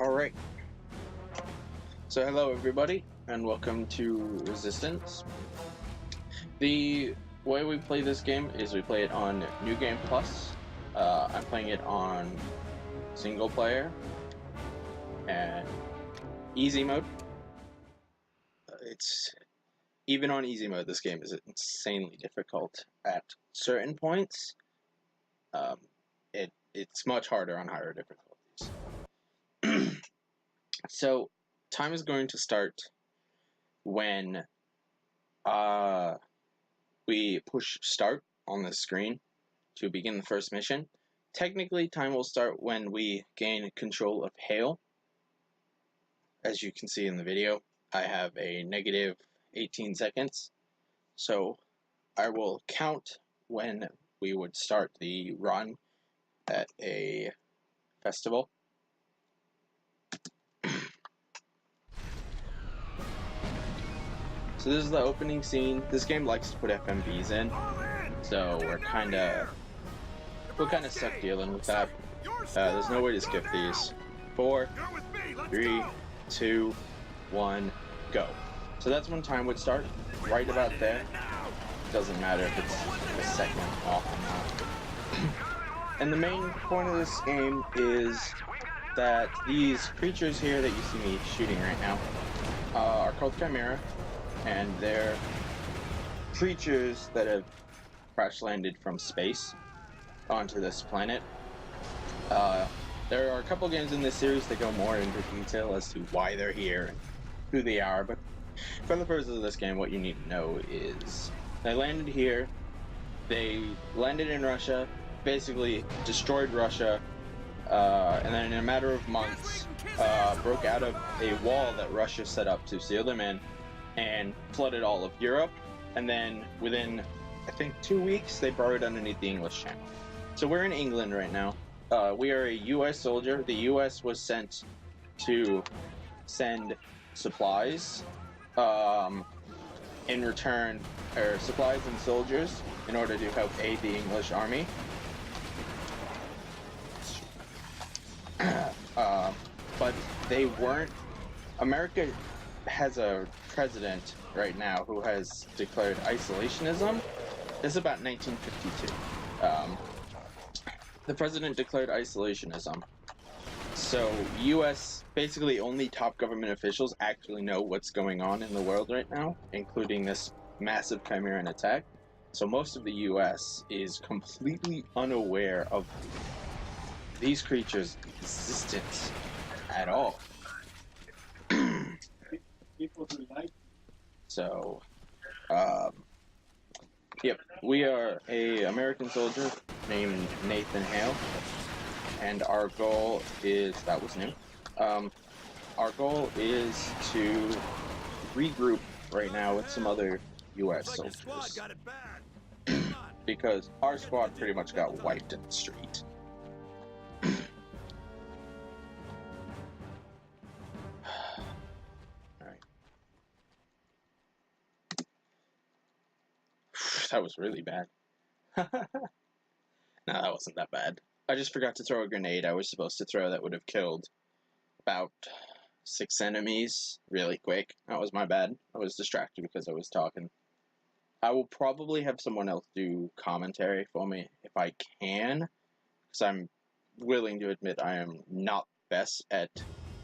Alright, so hello everybody, and welcome to Resistance. The way we play this game is we play it on New Game Plus. I'm playing it on single player and easy mode. It's even on easy mode, this game is insanely difficult at certain points. It's much harder on higher difficulties. So, time is going to start when we push start on the screen to begin the first mission. Technically, time will start when we gain control of Hail. As you can see in the video, I have a negative 18 seconds. So, I will count when we would start the run at a festival. So this is the opening scene. This game likes to put FMVs in, so we'll kind of suck dealing with that. There's no way to skip these. 4, 3, 2, 1, go. So that's when time would start, right about there. Doesn't matter if it's a second off or not. And the main point of this game is that these creatures here that you see me shooting right now are called Chimera. And they're creatures that have crash landed from space onto this planet. There are a couple games in this series that go more into detail as to why they're here and who they are, but for the purposes of this game, what you need to know is they landed here, they landed in Russia, basically destroyed Russia, and then in a matter of months broke out of a wall that Russia set up to seal them in, and flooded all of Europe, and then within, I think, 2 weeks, they burrowed underneath the English Channel. So we're in England right now. We are a US soldier. The US was sent to send supplies in return, or supplies and soldiers, in order to help aid the English army. But they weren't. America has a president right now who has declared isolationism. This is about 1952. The president declared isolationism. So US, basically only top government officials actually know what's going on in the world right now, including this massive Chimeran attack. So most of the US is completely unaware of these creatures' existence at all. So, yep, we are a American soldier named Nathan Hale, and our goal is, that was new, our goal is to regroup right now with some other US soldiers, because our squad pretty much got wiped in the street. That was really bad. No, that wasn't that bad. I just forgot to throw a grenade I was supposed to throw that would have killed about 6 enemies really quick. That was my bad. I was distracted because I was talking. I will probably have someone else do commentary for me if I can, because I'm willing to admit I am not best at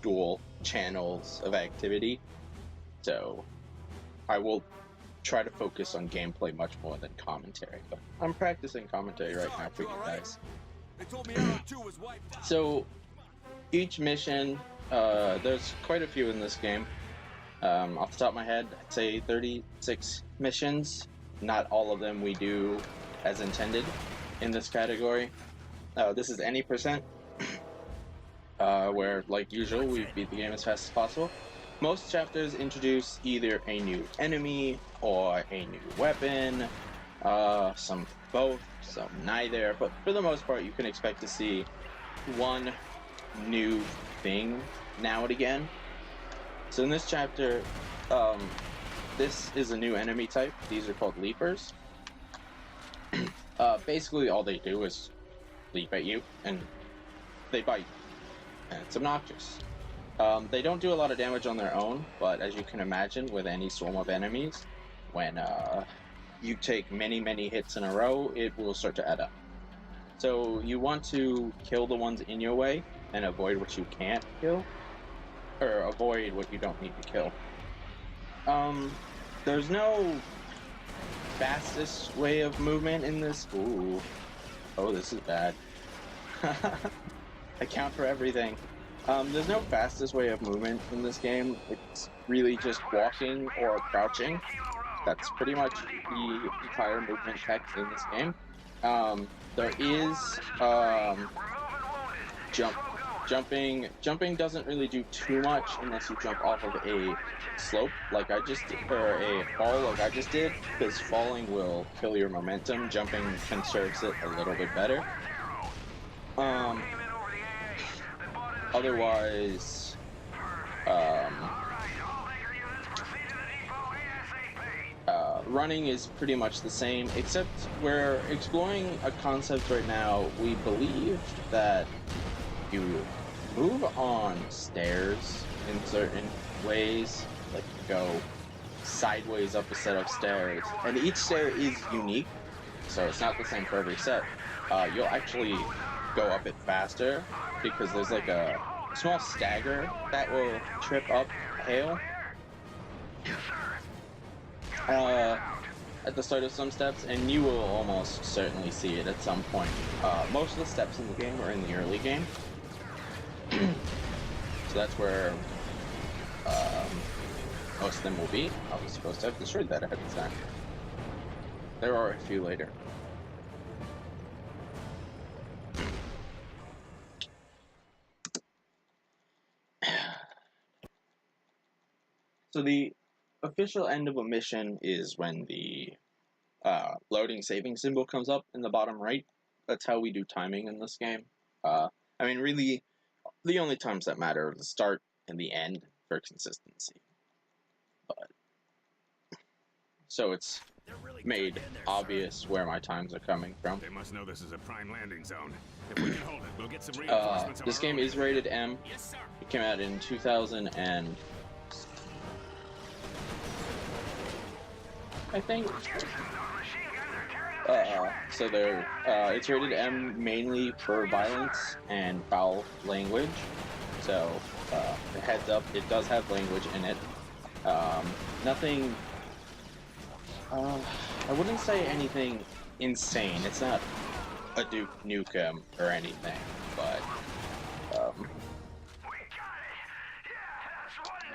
dual channels of activity. So I will try to focus on gameplay much more than commentary, but I'm practicing commentary right now for you guys. So each mission, there's quite a few in this game. Off the top of my head, I'd say 36 missions. Not all of them we do as intended in this category. This is any percent, where, like usual, we beat the game as fast as possible. Most chapters introduce either a new enemy or a new weapon, some both, some neither, but for the most part you can expect to see one new thing now and again. So in this chapter, this is a new enemy type. These are called leapers. Basically all they do is leap at you and they bite, and it's obnoxious. They don't do a lot of damage on their own, but as you can imagine, with any swarm of enemies, when you take many hits in a row, it will start to add up. So you want to kill the ones in your way and avoid what you can't kill, or avoid what you don't need to kill. There's no fastest way of movement in this. Ooh. Oh, this is bad. I count for everything. There's no fastest way of movement in this game. It's really just walking or crouching. That's pretty much the entire movement text in this game. There is jumping. Jumping doesn't really do too much unless you jump off of a slope like I just did, or a fall like I just did, because falling will kill your momentum. Jumping conserves it a little bit better. Otherwise, running is pretty much the same, except we're exploring a concept right now. We believe that you move on stairs in certain ways, like you go sideways up a set of stairs, and each stair is unique, so it's not the same for every set. You'll actually go up it faster because there's like a small stagger that will trip up hail at the start of some steps, and you will almost certainly see it at some point. Most of the steps in the game are in the early game, so that's where most of them will be. I was supposed to have destroyed that ahead of time. There are a few later. So the official end of a mission is when the loading saving symbol comes up in the bottom right. That's how we do timing in this game. I mean, really, the only times that matter are the start and the end for consistency. But so it's made obvious where my times are coming from. They must know this is a prime landing zone. If we can hold it, we'll get some reinforcements. This game is rated M. Yes, sir. It came out in 2000 and I think. So it's rated M mainly for violence and foul language. So heads up, it does have language in it. Nothing. I wouldn't say anything insane. It's not a Duke Nukem or anything, but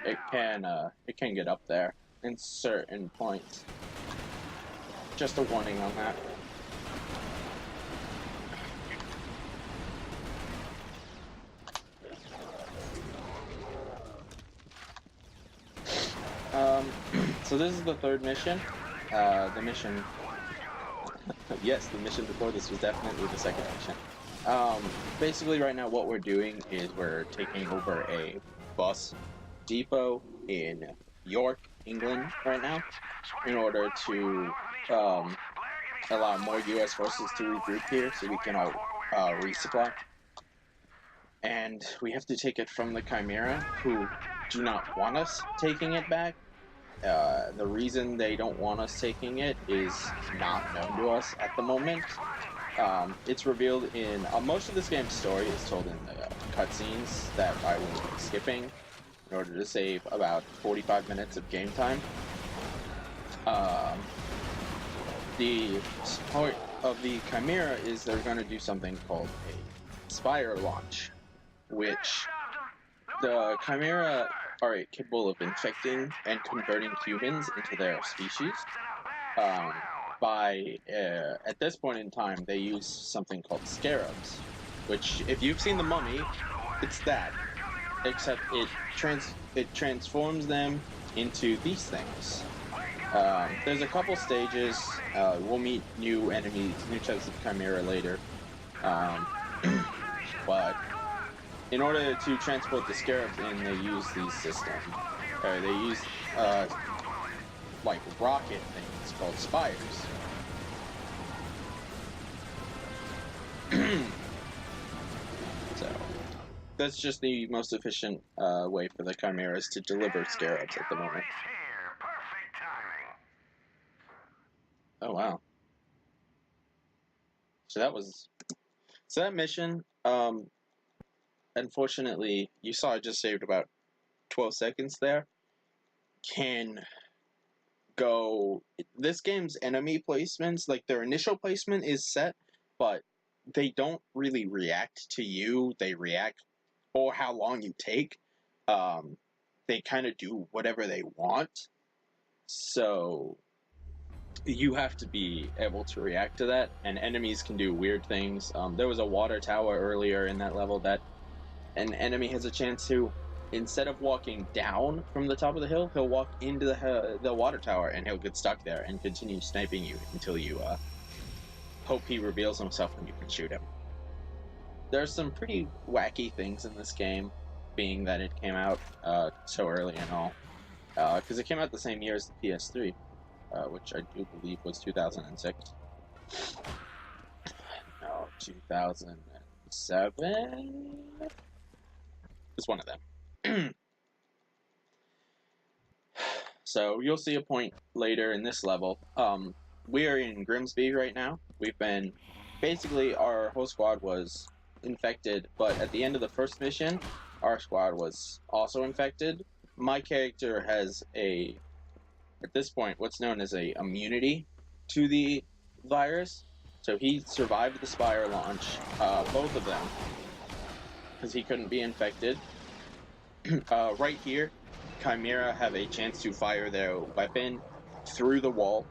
it can get up there in certain points. Just a warning on that. So this is the third mission. The mission... yes, the mission before this was definitely the second mission. Basically right now what we're doing is we're taking over a bus depot in York, England right now, in order to allow more US forces to regroup here so we can all resupply. And we have to take it from the Chimera, who do not want us taking it back. The reason they don't want us taking it is not known to us at the moment. It's revealed in most of this game's story is told in the cutscenes that I will be skipping in order to save about 45 minutes of game time. The point of the Chimera is they're going to do something called a Spire launch, which the Chimera are capable of infecting and converting humans into their species. At this point in time, they use something called scarabs, which, if you've seen The Mummy, it's that, except it transforms them into these things. There's a couple stages. We'll meet new enemies, new types of Chimera later. But in order to transport the scarabs in, they use these systems. They use like rocket things called spires. So that's just the most efficient way for the Chimeras to deliver scarabs at the moment. Oh wow. So that mission, unfortunately, you saw I just saved about 12 seconds there. Can go. This game's enemy placements, like their initial placement is set, but they don't really react to you. They react or how long you take. They kind of do whatever they want. So you have to be able to react to that, and enemies can do weird things. There was a water tower earlier in that level that an enemy has a chance to, instead of walking down from the top of the hill, he'll walk into the water tower, and he'll get stuck there and continue sniping you until you hope he reveals himself and you can shoot him. There's some pretty wacky things in this game, being that it came out so early and all, because it came out the same year as the PS3. Which I do believe was 2006. No, 2007? It's one of them. So you'll see a point later in this level. We are in Grimsby right now. We've been... Basically, our whole squad was infected, but at the end of the first mission, our squad was also infected. My character has at this point, what's known as a immunity to the virus. So he survived the Spire launch, both of them, because he couldn't be infected. Right here, Chimera have a chance to fire their weapon through the wall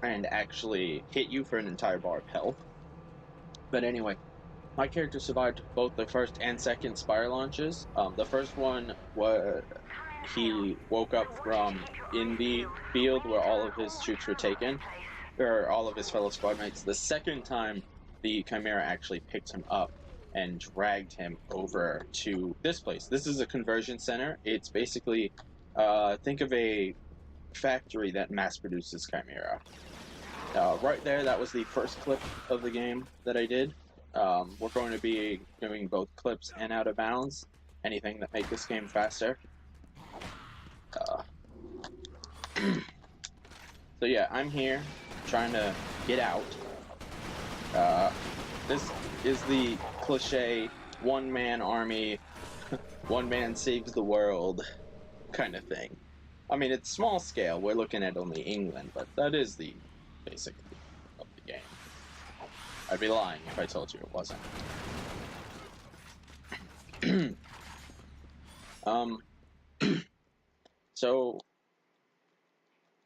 and actually hit you for an entire bar of health. But anyway, my character survived both the first and second Spire launches. The first one was... He woke up from in the field where all of his troops were taken, or all of his fellow squad mates. The second time, the Chimera actually picked him up and dragged him over to this place. This is a conversion center. It's basically, think of a factory that mass produces Chimera. Right there, that was the first clip of the game that I did. We're going to be doing both clips and out of bounds, anything that make this game faster. So yeah, I'm here trying to get out. This is the cliche one-man army, one man saves the world kind of thing. I mean, it's small scale. We're looking at only England, but that is the basic of the game. I'd be lying if I told you it wasn't. So,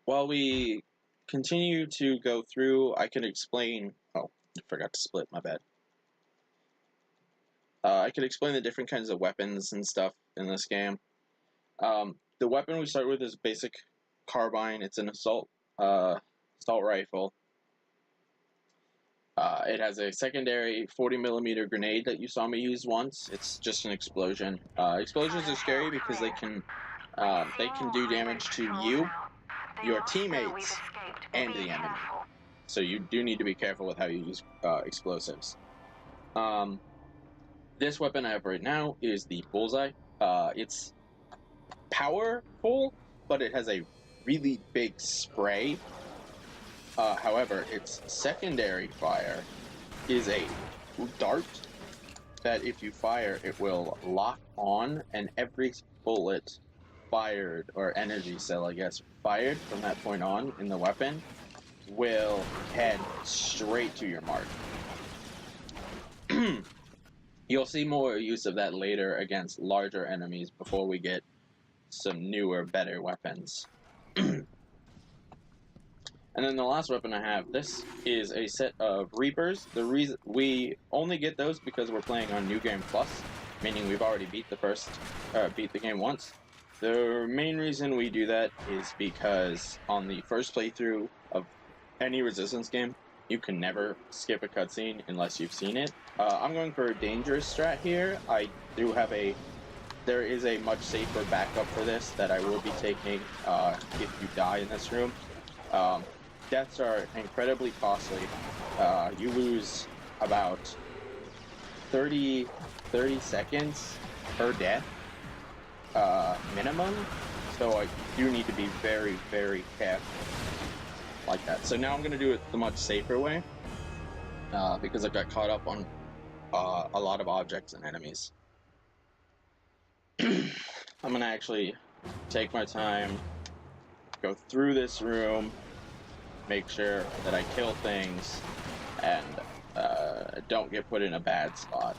while we continue to go through, I can explain... Oh, I forgot to split, my bad. I can explain the different kinds of weapons and stuff in this game. The weapon we start with is basic carbine. It's an assault rifle. It has a secondary 40mm grenade that you saw me use once. It's just an explosion. Explosions are scary because they can do damage to you, your teammates, and the enemy. So you do need to be careful with how you use explosives. This weapon I have right now is the Bullseye. It's powerful, but it has a really big spray. However, its secondary fire is a dart that if you fire, it will lock on, and every bullet fired, or energy cell, I guess, fired from that point on in the weapon will head straight to your mark. You'll see more use of that later against larger enemies before we get some newer, better weapons. And then the last weapon I have, this is a set of Reapers. The reason we only get those because we're playing on New Game Plus, meaning we've already beat the game once. The main reason we do that is because on the first playthrough of any Resistance game, you can never skip a cutscene unless you've seen it. I'm going for a dangerous strat here. There is a much safer backup for this that I will be taking if you die in this room. Deaths are incredibly costly. You lose about 30 seconds per death minimum, so I do need to be very, very careful like that. So now I'm going to do it the much safer way because I got caught up on a lot of objects and enemies. I'm going to actually take my time, go through this room, make sure that I kill things, and don't get put in a bad spot.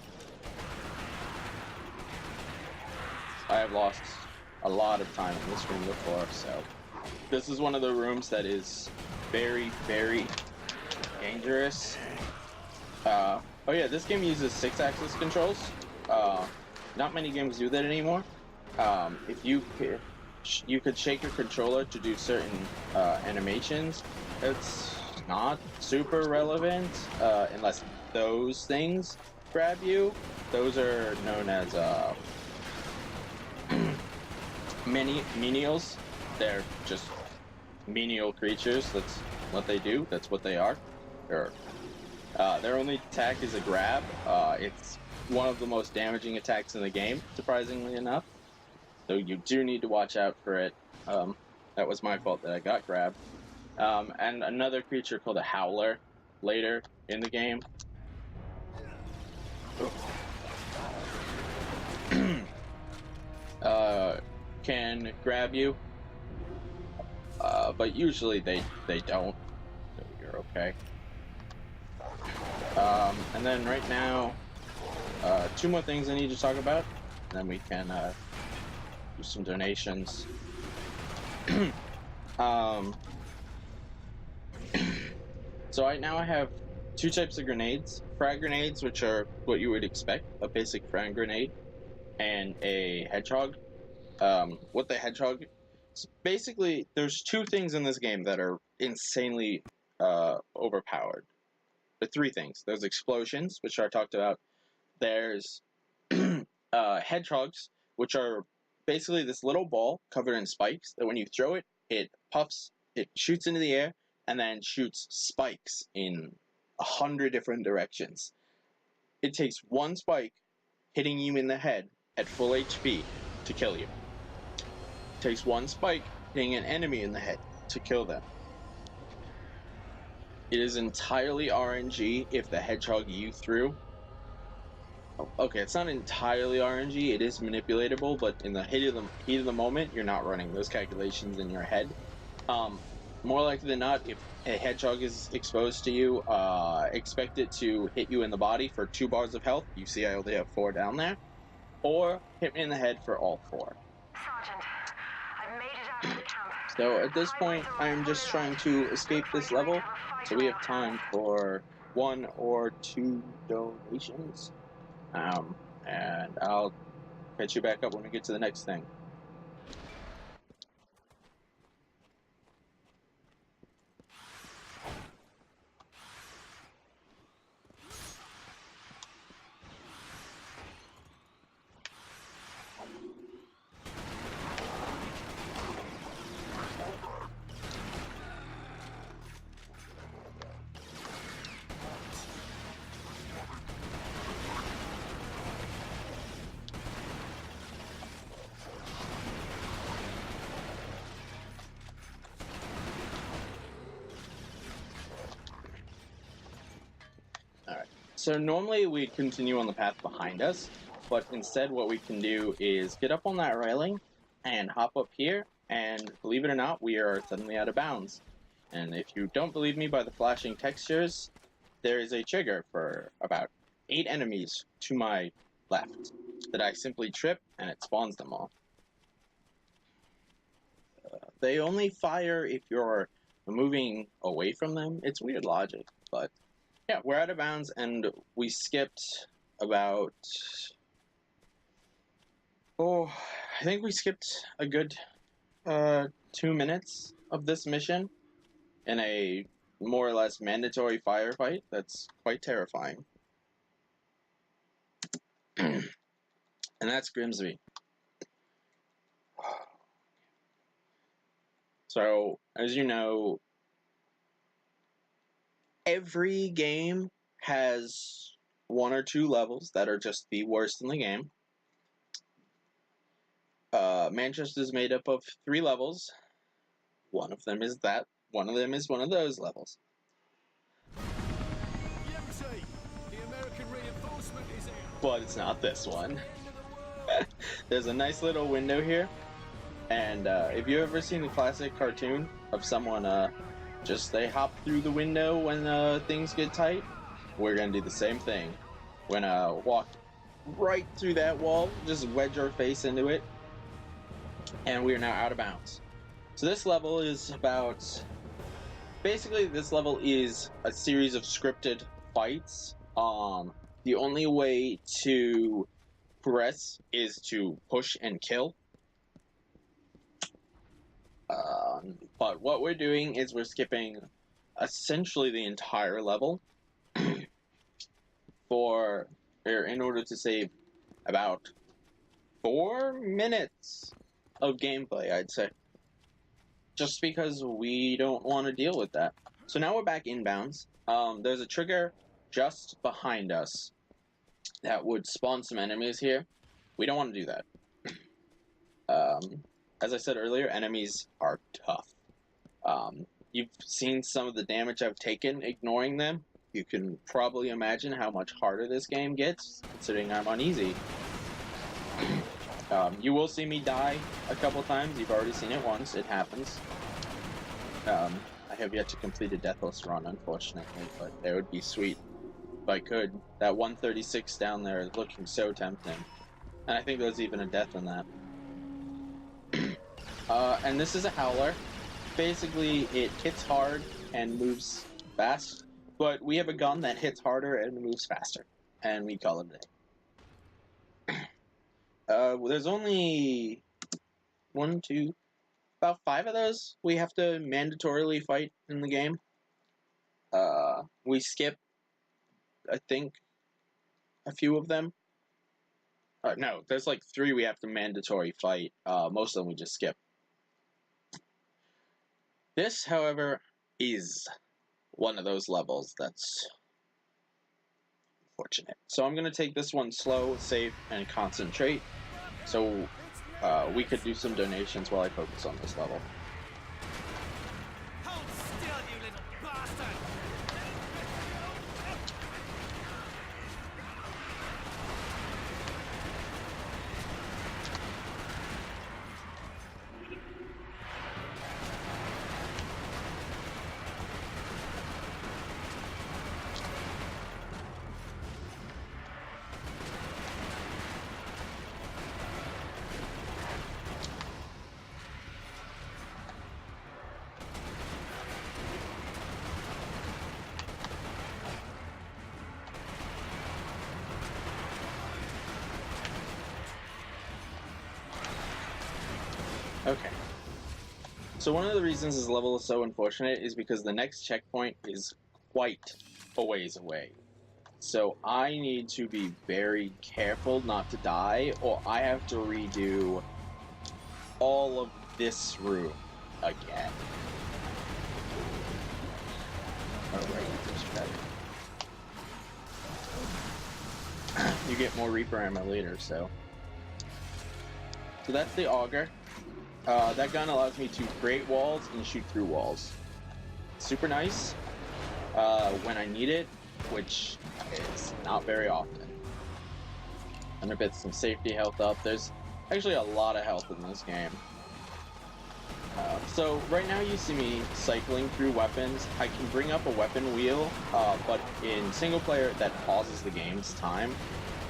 I have lost a lot of time in this room before, so this is one of the rooms that is very, very dangerous. Oh yeah, this game uses 6-axis controls. Not many games do that anymore. If you could shake your controller to do certain animations. It's not super relevant unless those things grab you. Those are known as menials. They're just menial creatures. That's what they do. That's what they are. Their only attack is a grab. It's one of the most damaging attacks in the game, surprisingly enough. So you do need to watch out for it. That was my fault that I got grabbed. And another creature called a howler later in the game. Can grab you, but usually they don't, so you're okay. And then right now, 2 more things I need to talk about, and then we can do some donations. So right now I have 2 types of grenades. Frag grenades, which are what you would expect, a basic frag grenade, and a hedgehog. What the hedgehog... So basically, there's 2 things in this game that are insanely overpowered. The 3 things. There's explosions, which I talked about. There's hedgehogs, which are basically this little ball covered in spikes that when you throw it, it puffs, it shoots into the air, and then shoots spikes in 100 different directions. It takes 1 spike hitting you in the head at full HP to kill you. It takes 1 spike hitting an enemy in the head to kill them. It is entirely RNG if the hedgehog you threw... Okay, it's not entirely RNG, it is manipulatable, but in the heat of the moment, you're not running those calculations in your head. More likely than not, if a hedgehog is exposed to you, expect it to hit you in the body for 2 bars of health. You see I only have 4 down there. Or hit me in the head for all 4. Sergeant, I've made it out of the camp. So at this point, I'm just trying to escape this level, so we have time for 1 or 2 donations. And I'll catch you back up when we get to the next thing. So normally we'd continue on the path behind us, but instead what we can do is get up on that railing and hop up here, and believe it or not, we are suddenly out of bounds. And if you don't believe me by the flashing textures, there is a trigger for about 8 enemies to my left that I simply trip and it spawns them all. They only fire if you're moving away from them. It's weird logic, but yeah, we're out of bounds, and we skipped about... I think we skipped a good 2 minutes of this mission in a more or less mandatory firefight. That's quite terrifying. And that's Grimsby. So, as you know, every game has 1 or 2 levels that are just the worst in the game. Manchester is made up of 3 levels. One of them is that. One of them is one of those levels. The American reinforcement is here. But it's not this one. There's a nice little window here. And if you've ever seen the classic cartoon of someone they hop through the window when things get tight, we're gonna do the same thing. We're gonna walk right through that wall, just wedge our face into it, and we are now out of bounds. So this level is about... Basically, this level is a series of scripted fights. The only way to progress is to push and kill. But what we're doing is we're skipping essentially the entire level in order to save about 4 minutes of gameplay, I'd say. Just because we don't want to deal with that. So now we're back inbounds. There's a trigger just behind us that would spawn some enemies here. We don't want to do that. As I said earlier, enemies are tough. You've seen some of the damage I've taken ignoring them. You can probably imagine how much harder this game gets, considering I'm on easy. You will see me die a couple times. You've already seen it once. It happens. I have yet to complete a deathless run, unfortunately, but it would be sweet if I could. That 136 down there is looking so tempting. And I think there's even a death in that. And this is a howler. Basically, it hits hard and moves fast, but we have a gun that hits harder and moves faster, and we call it a day. There's only about 5 of those we have to mandatorily fight in the game. We skip, I think, a few of them. No, there's like 3 we have to mandatory fight. Most of them we just skip. This, however, is one of those levels that's unfortunate. So I'm going to take this one slow, safe, and concentrate. So we could do some donations while I focus on this level. Hold still, you little bastard! Okay. So one of the reasons this level is so unfortunate is because the next checkpoint is quite a ways away. So I need to be very careful not to die, or I have to redo all of this room again. Alright, that's better. You get more Reaper ammo later, so that's the auger. That gun allows me to create walls and shoot through walls. Super nice when I need it, which is not very often. And a bit some safety health up. There's actually a lot of health in this game. So right now you see me cycling through weapons. I can bring up a weapon wheel, but in single player that pauses the game's time,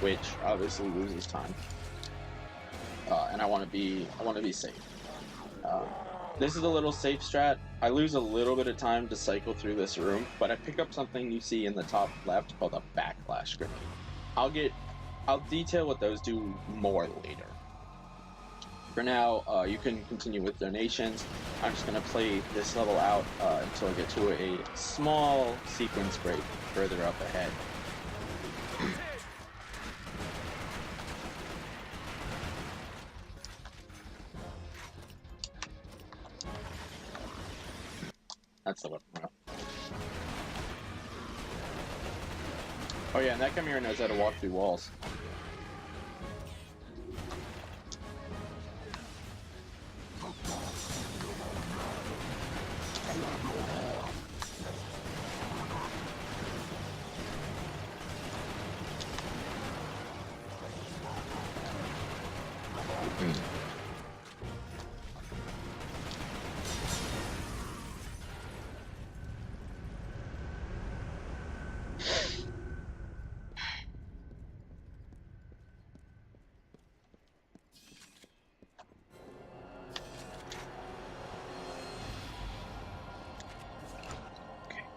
which obviously loses time. And I want to be safe. This is a little safe strat. I lose a little bit of time to cycle through this room, but I pick up something you see in the top left called a backlash grenade. I'll detail what those do more later. For now, you can continue with donations. I'm just going to play this level out until I get to a small sequence break further up ahead. That's the weapon. Oh yeah, and that Chimera knows how to walk through walls.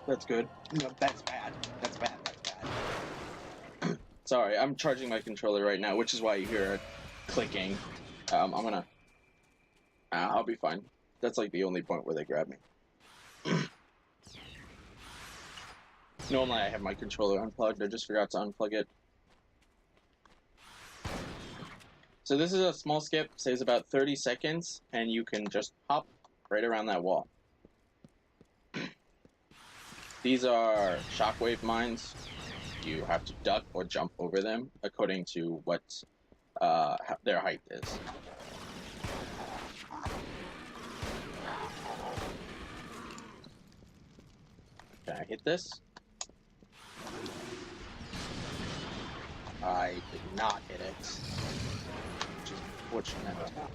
That's good. No, that's bad. That's bad. That's bad. Sorry, I'm charging my controller right now, which is why you hear it clicking. I'm gonna... I'll be fine. That's like the only point where they grab me. Normally I have my controller unplugged. I just forgot to unplug it. So this is a small skip. Saves about 30 seconds, and you can just hop right around that wall. These are shockwave mines. You have to duck or jump over them according to what their height is. Can I hit this? I did not hit it. Which is unfortunate.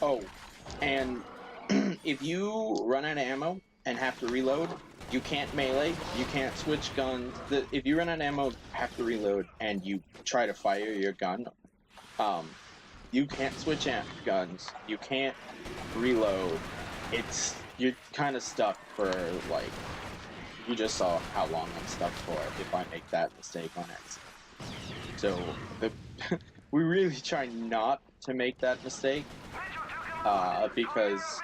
Oh, and if you run out of ammo and have to reload, you can't melee, you can't switch guns. If you run out of ammo, have to reload, and you try to fire your gun, you can't switch guns, you can't reload. You're kind of stuck for, like, you just saw how long I'm stuck for if I make that mistake on accident. So, we really try not to make that mistake, because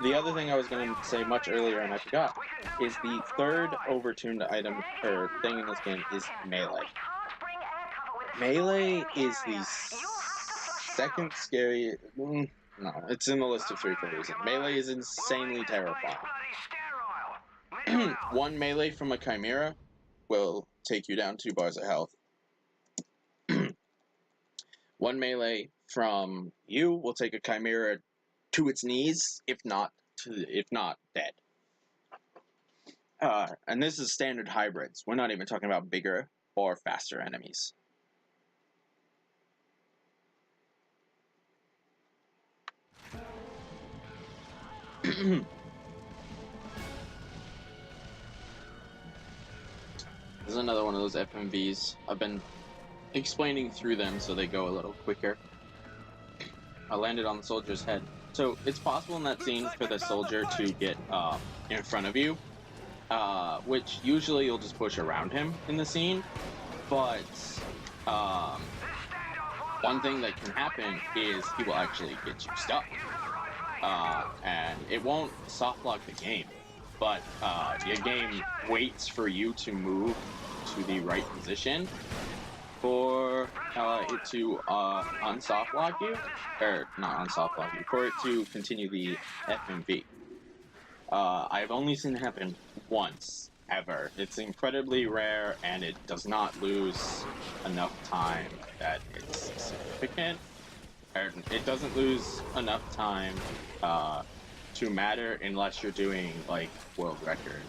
the other thing I was going to say much earlier and I forgot is the third overtuned item or thing in this game is melee. Melee is the second scary. No, it's in the list of 3 for a reason. Melee is insanely terrifying. One melee from a chimera will take you down 2 bars of health. One melee from you will take a chimera to its knees, if not dead. And this is standard hybrids. We're not even talking about bigger or faster enemies. This is another one of those FMVs. I've been explaining through them so they go a little quicker. I landed on the soldier's head. So it's possible in that scene for the soldier to get in front of you, which usually you'll just push around him in the scene. But one thing that can happen is he will actually get you stuck. And it won't soft lock the game, but your game waits for you to move to the right position for it to unsoft lock you, or not unsoft lock you, for it to continue the FMV. I've only seen it happen once, ever. It's incredibly rare, and it does not lose enough time that it's significant. It doesn't lose enough time to matter unless you're doing, like, world record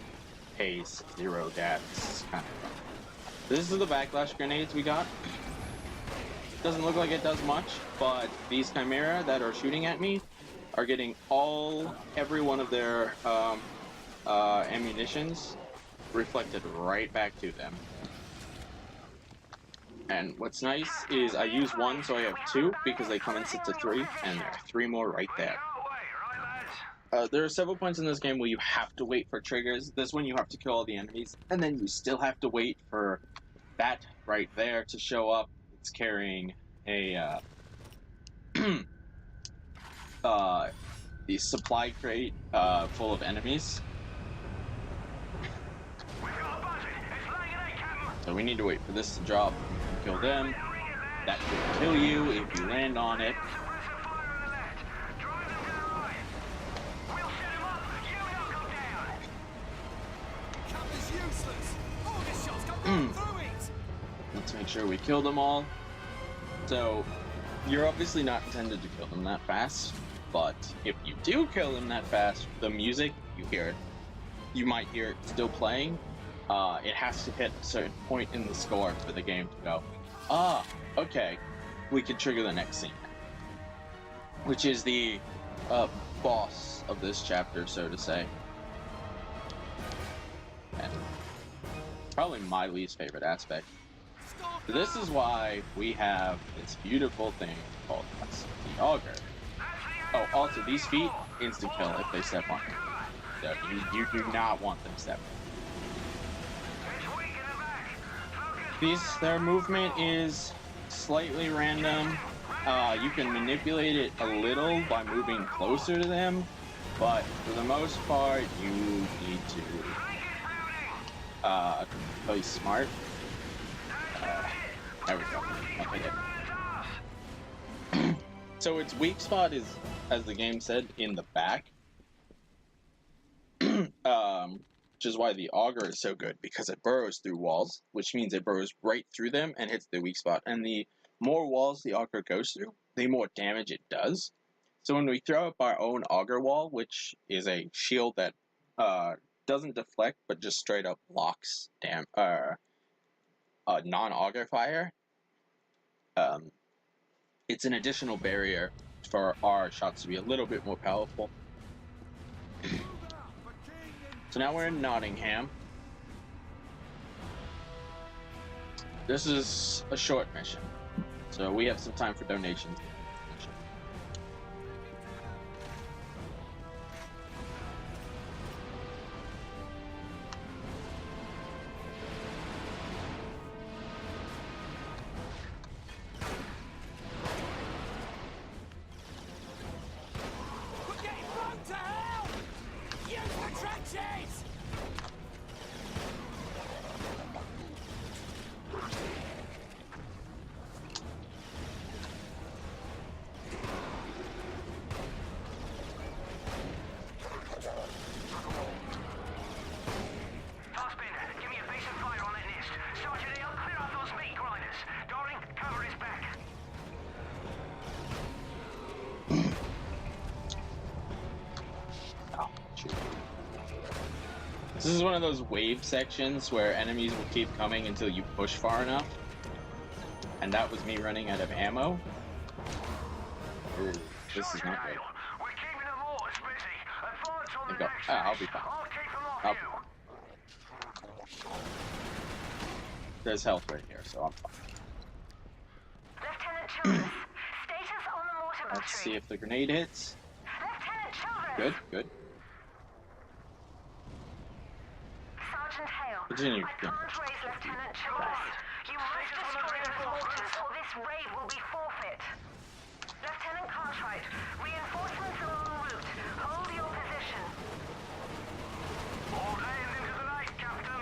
pace, 0 deaths, kind of. This is the backlash grenades we got. Doesn't look like it does much, but these chimera that are shooting at me are getting every one of their ammunitions reflected right back to them. And what's nice is I use 1, so I have 2, because they come in sets of 3, and there are 3 more right there. There are several points in this game where you have to wait for triggers. This one you have to kill all the enemies, and then you still have to wait for that right there to show up. It's carrying a the supply crate full of enemies. So we need to wait for this to drop. Kill them. That could kill you if you land on it. Let's make sure we kill them all. So, you're obviously not intended to kill them that fast, but if you do kill them that fast, the music, you hear it. You might hear it still playing. It has to hit a certain point in the score for the game to go, okay, we can trigger the next scene. which is the boss of this chapter, so to say. And probably my least favorite aspect. This is why we have this beautiful thing called the Augur. Oh, also, these feet, instant kill if they step on it. So you do not want them stepping. Their movement is slightly random. You can manipulate it a little by moving closer to them, but for the most part, you need to play smart. There we go. Okay. So its weak spot is, as the game said, in the back. Which is why the Augur is so good, because it burrows through walls, which means it burrows right through them and hits the weak spot. And the more walls the Augur goes through, the more damage it does. So when we throw up our own Augur wall, which is a shield that doesn't deflect, but just straight up blocks non-Augur fire, it's an additional barrier for our shots to be a little bit more powerful. So now we're in Nottingham. This is a short mission, so we have some time for donations. This is one of those wave sections where enemies will keep coming until you push far enough. And that was me running out of ammo. Ooh, this is not good. And go. I'll be fine. There's health right here, so I'm fine. Let's see if the grenade hits. Good, good. Continue. I can't raise Lieutenant Childress. You must destroy the fortress or this raid will be forfeit. Lieutenant Cartwright, reinforcements are en route. Hold your position. All hands into the night, Captain.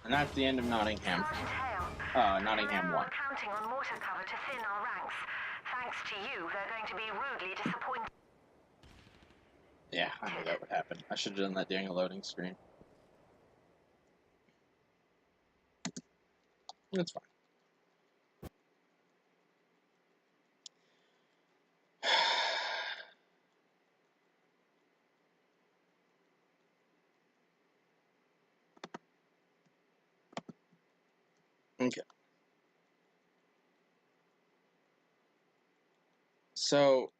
And that's the end of Nottingham. Nottingham 1. Counting on mortar cover to thin our ranks. Thanks to you, they're going to be rudely disappointed. Yeah, I knew that would happen. I should have done that during a loading screen. That's fine. Okay. So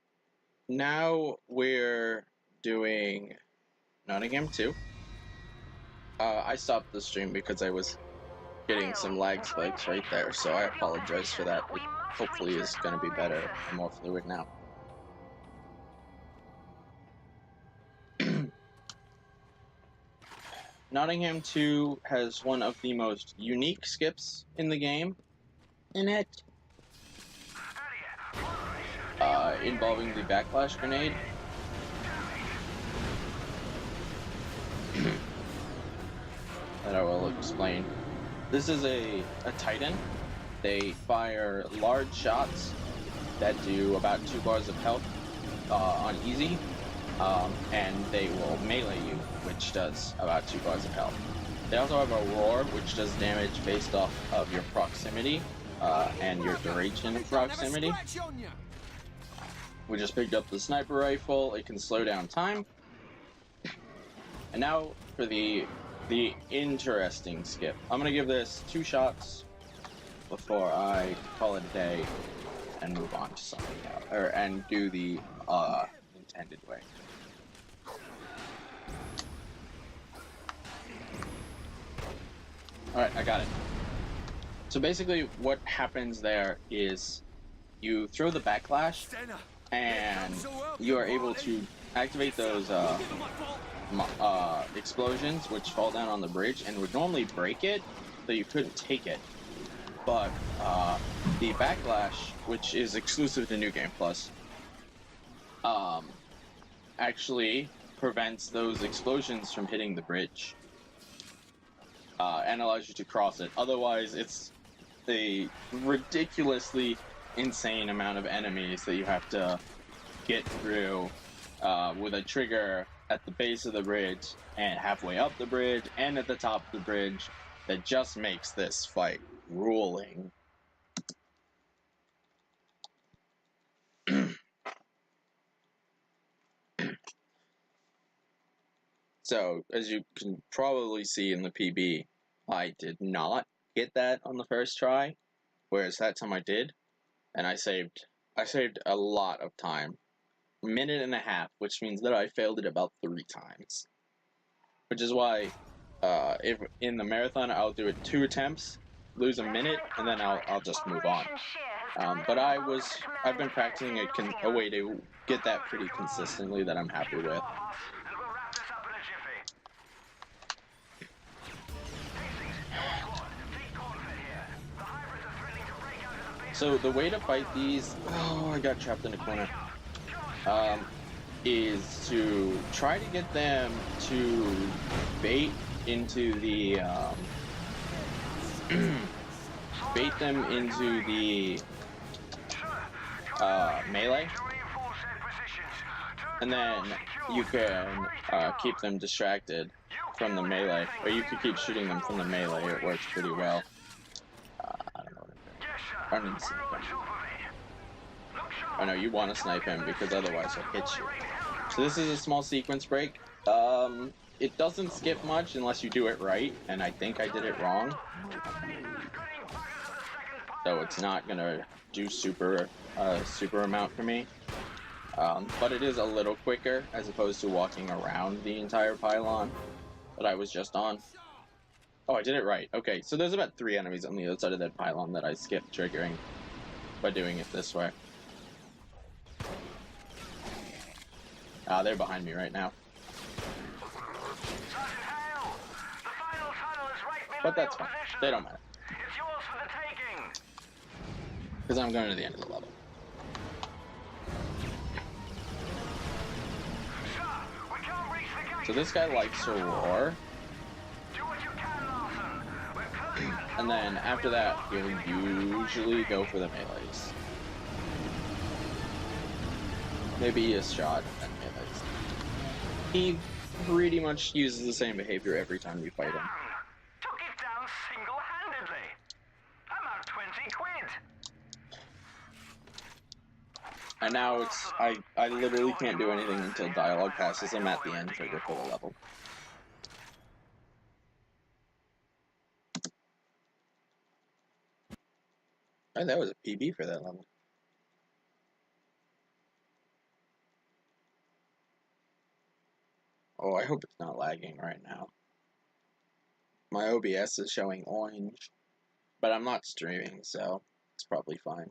now we're doing Nottingham 2. I stopped the stream because I was getting some lag spikes right there, so I apologize for that. It hopefully is going to be better and more fluid now. Nottingham 2 has one of the most unique skips in the game in it, involving the backlash grenade. That I will explain. This is a Titan. They fire large shots that do about 2 bars of health on easy, and they will melee you, which does about 2 bars of health. They also have a roar, which does damage based off of your proximity, and your duration of proximity. We just picked up the sniper rifle. It can slow down time. And now for the interesting skip. I'm gonna give this 2 shots before I call it a day and move on to something else, and do the intended way. Alright, I got it. So basically what happens there is you throw the backlash and you are able to activate those explosions which fall down on the bridge and would normally break it, so you couldn't take it. But the backlash, which is exclusive to New Game Plus, actually prevents those explosions from hitting the bridge. And allows you to cross it. Otherwise, it's a ridiculously insane amount of enemies that you have to get through with a trigger at the base of the bridge and halfway up the bridge and at the top of the bridge that just makes this fight grueling. So, as you can probably see in the PB, I did not get that on the first try, whereas that time I did, and I saved a lot of time. 1.5 minutes, which means that I failed it about 3 times. Which is why, if in the marathon, I'll do it 2 attempts, lose a minute, and then I'll just move on. But I've been practicing a way to get that pretty consistently that I'm happy with. So the way to fight these, I got trapped in a corner, is to try to get them to bait into the, melee, and then you can keep them distracted from the melee, or you can keep shooting them from the melee. It works pretty well. I don't know what I need to snipe him. I know you want to snipe him because otherwise he'll hit you. So this is a small sequence break. It doesn't skip much unless you do it right, and I think I did it wrong. So it's not gonna do super amount for me. But it is a little quicker as opposed to walking around the entire pylon that I was just on. Oh, I did it right. Okay, so there's about 3 enemies on the other side of that pylon that I skipped triggering by doing it this way. They're behind me right now. But that's fine. They don't matter. Because I'm going to the end of the level. So this guy likes to roar. And then after that, he'll usually go for the melees. Maybe a shot and melees. He pretty much uses the same behavior every time you fight him. Took it down single-handedly. I'm out 20 quid. And now it's I literally can't do anything until dialogue passes. I'm at the end trigger for the level. Oh, that was a PB for that level. Oh, I hope it's not lagging right now. My OBS is showing orange, but I'm not streaming, so it's probably fine.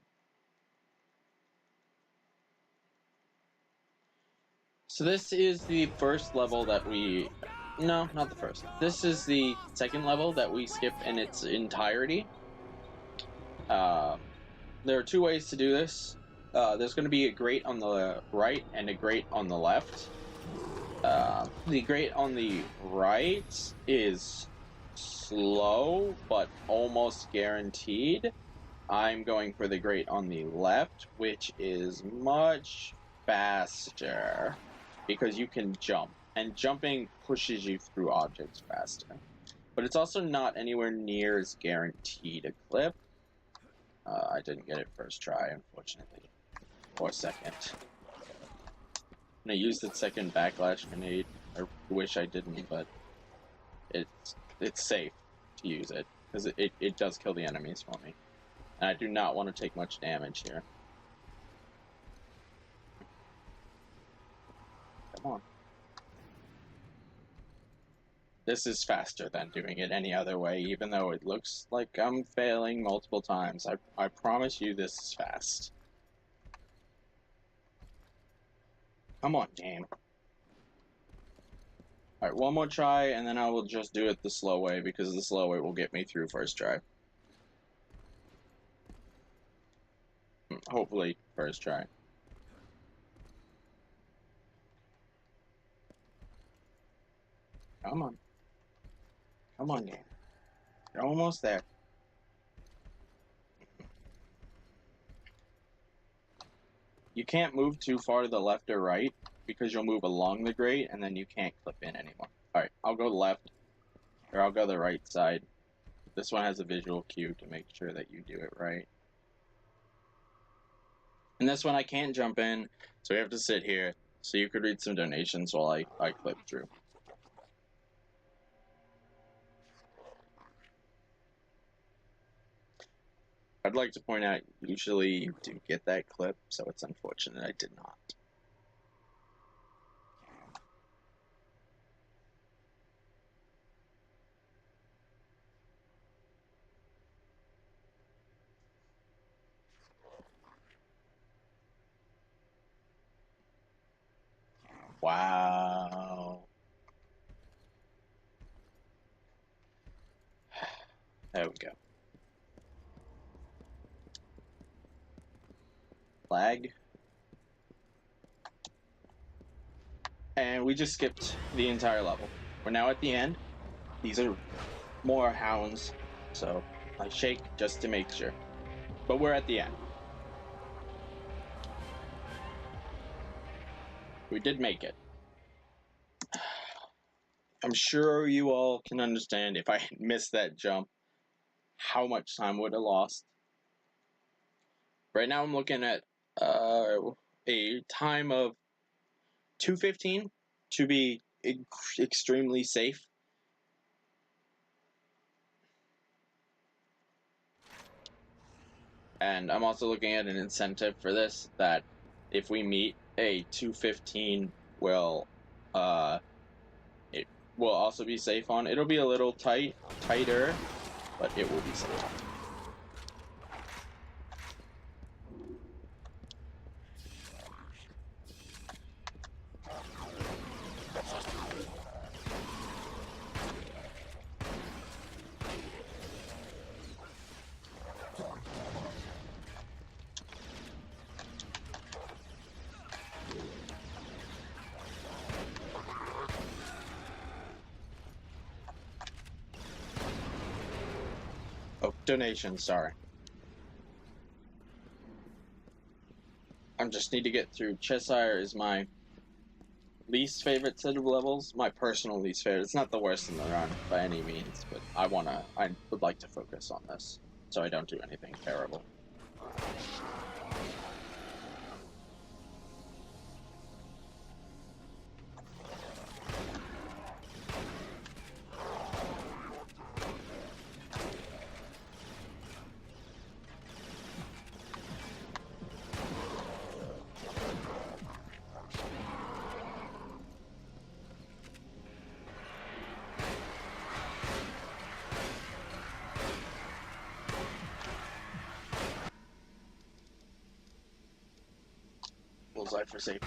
So this is the first level that we... No, not the first. This is the second level that we skip in its entirety. There are 2 ways to do this. There's going to be a grate on the right and a grate on the left. The grate on the right is slow, but almost guaranteed. I'm going for the grate on the left, which is much faster, because you can jump, and jumping pushes you through objects faster. But it's also not anywhere near as guaranteed a clip. I didn't get it first try, unfortunately. Or second. And I used the second backlash grenade. I wish I didn't, but it's safe to use it. Because it does kill the enemies for me. And I do not want to take much damage here. Come on. This is faster than doing it any other way, even though it looks like I'm failing multiple times. I promise you this is fast. Come on, game. Alright, one more try, and then I will just do it the slow way, because the slow way will get me through first try. Hopefully, first try. Come on. Come on, game. You're almost there. You can't move too far to the left or right, because you'll move along the grate, and then you can't clip in anymore. Alright, I'll go left, or I'll go the right side. This one has a visual cue to make sure that you do it right. And this one I can't jump in, so we have to sit here. So you could read some donations while I clip through. I'd like to point out, usually you do get that clip, so it's unfortunate I did not. Wow. There we go. Flag. And we just skipped the entire level. We're now at the end. These are more hounds, so I shake just to make sure. But we're at the end. We did make it. I'm sure you all can understand if I had missed that jump, how much time would have lost. Right now I'm looking at a time of 2:15 to be extremely safe. And I'm also looking at an incentive for this, that if we meet a 2:15, it will also be safe on. It'll be a little tighter, but it will be safe. Oh, donations, sorry. I just need to get through. Cheshire is my least favorite set of levels. My personal least favorite. It's not the worst in the run by any means, but I would like to focus on this, so I don't do anything terrible. Bullseye for safety.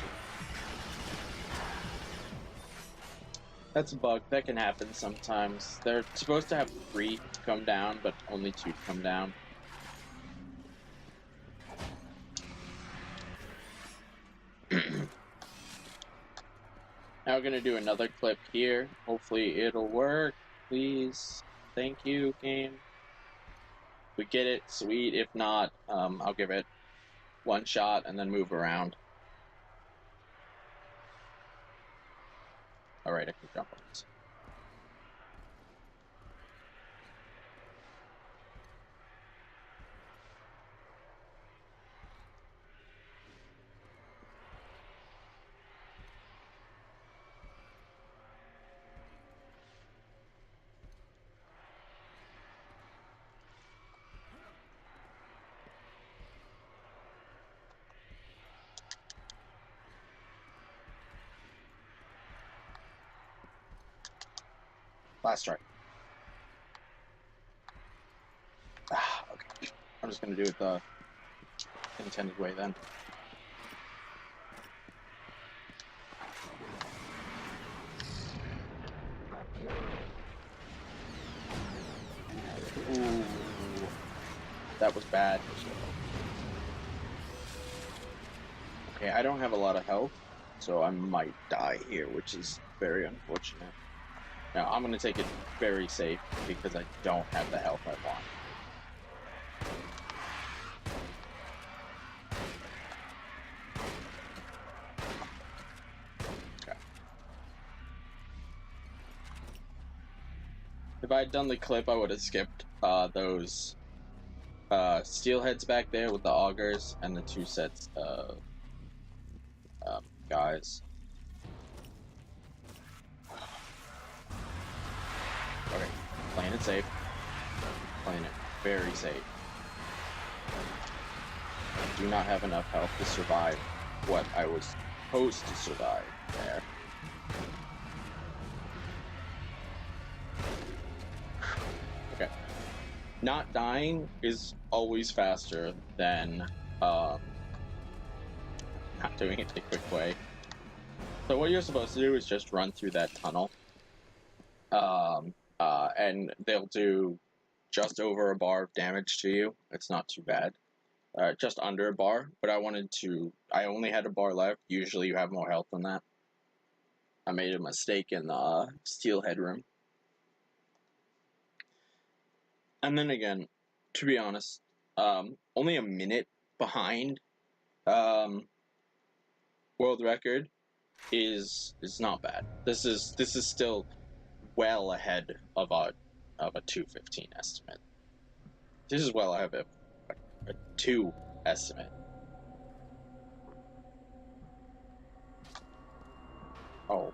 That's a bug. That can happen sometimes. They're supposed to have 3 to come down, but only 2 to come down. Now we're gonna do another clip here. Hopefully it'll work. Please. Thank you, game. If we get it, sweet. If not, I'll give it one shot and then move around. Alright, I can jump on this. Last try. Okay. I'm just gonna do it the intended way then. Ooh. That was bad. Okay, I don't have a lot of health, so I might die here, which is very unfortunate. Now, I'm gonna take it very safe because I don't have the health I want. Okay. If I had done the clip, I would have skipped those steelheads back there with the augers and the 2 sets of guys. Okay, playing it safe. Playing it very safe. I do not have enough health to survive what I was supposed to survive there. Okay. Not dying is always faster than not doing it the quick way. So what you're supposed to do is just run through that tunnel. And they'll do just over a bar of damage to you. It's not too bad. Just under a bar, but I only had a bar left. Usually you have more health than that. I made a mistake in the steelhead room. And then again, to be honest, only a minute behind world record is not bad. This is still well ahead of a 2:15 estimate. This is well ahead of a 2 estimate. Oh.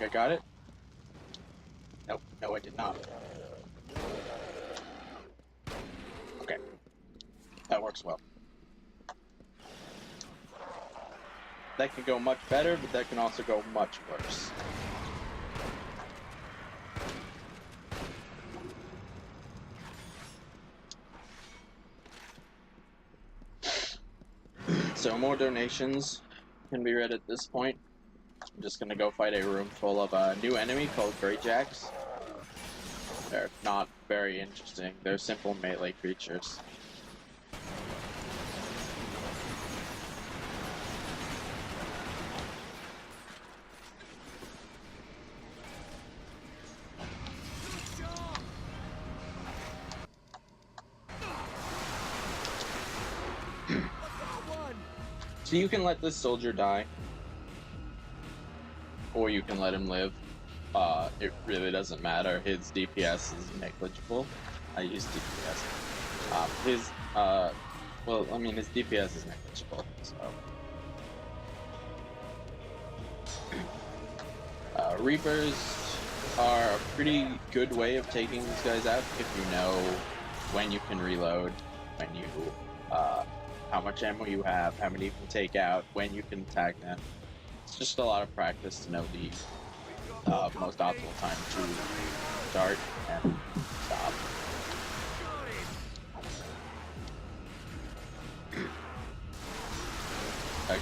I got it? Nope, no I did not. Okay. That works well. That can go much better, but that can also go much worse. So more donations can be read at this point. I'm just gonna go fight a room full of a new enemy called Greyjacks. They're not very interesting. They're simple melee creatures. So you can let this soldier die, or you can let him live. It really doesn't matter. His DPS is negligible. I use DPS. Well, I mean, his DPS is negligible, so. Reapers are a pretty good way of taking these guys out if you know when you can reload, when you, how much ammo you have, how many you can take out, when you can attack them. It's just a lot of practice to know the most optimal time to start and stop. Okay.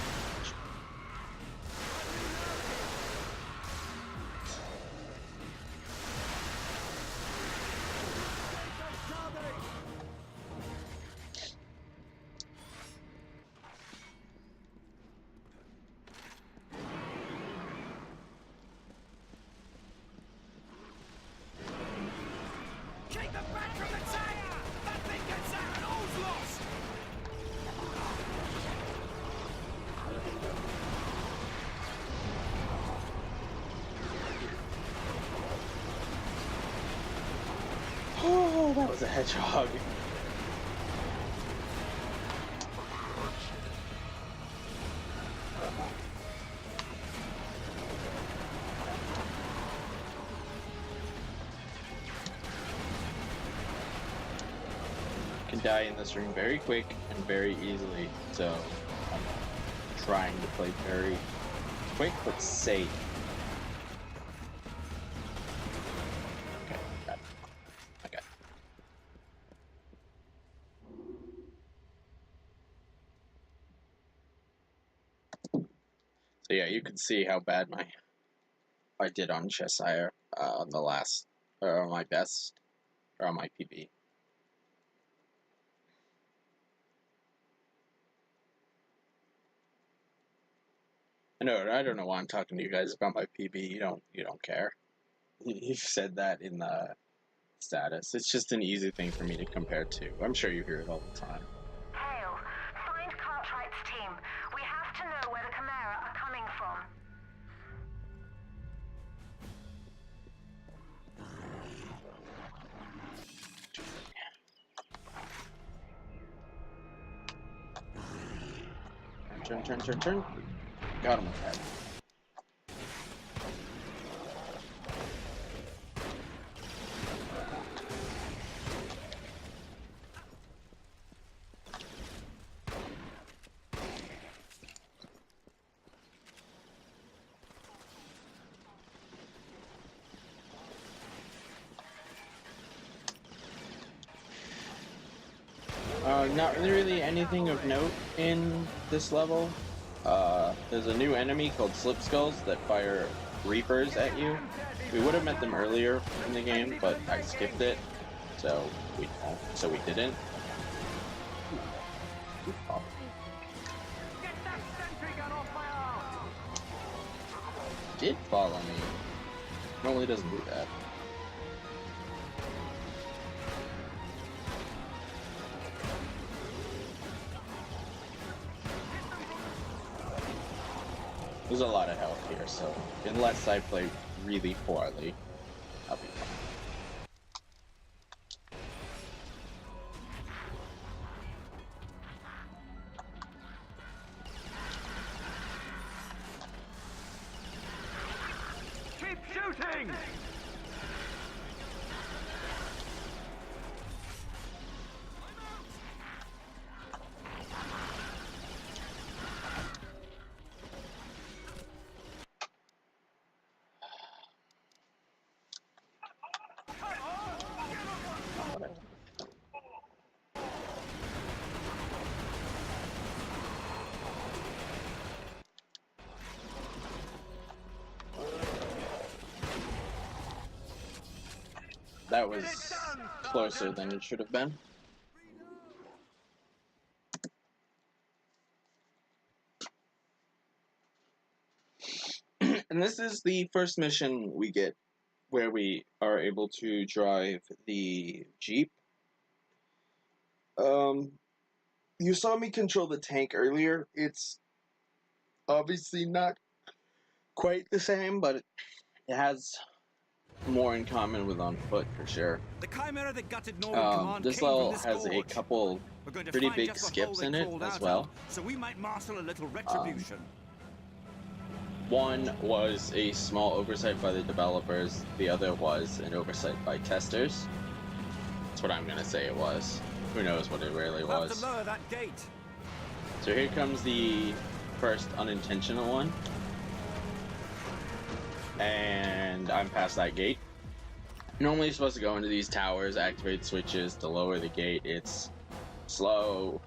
the hedgehog. Can die in this room very quick and very easily, so I'm trying to play very quick but safe. Okay, got it. Okay. So yeah, you can see how bad I did on Cheshire on the last, or on my best, or on my PB. I don't know why I'm talking to you guys about my PB. You don't care. You've said that in the status. It's just an easy thing for me to compare to. I'm sure you hear it all the time. Hale, find Cartwright's team. We have to know where the Chimera are coming from. Turn. Got him with that. Not really anything of note in this level. There's a new enemy called Slip Skulls that fire Reapers at you. We would have met them earlier in the game, but I skipped it, so we didn't. Oh. Did follow me. Normally doesn't do that. There's a lot of health here, so unless I play really poorly, I'll be fine. Keep shooting! That was closer than it should have been. And this is the first mission we get where we are able to drive the Jeep. You saw me control the tank earlier. It's obviously not quite the same, but it has more in common with on foot for sure. The Chimera that gutted Northern Command This came from level this has a gorge. couple We're going to pretty find big just what skips hole they in it crawled as out well. of, so we might marshal a little retribution. One was a small oversight by the developers, the other was an oversight by testers. That's what I'm gonna say it was. Who knows what it really We'll have was. to lower that gate. So here comes the first unintentional one. And I'm past that gate. Normally you're supposed to go into these towers, activate switches to lower the gate. It's slow,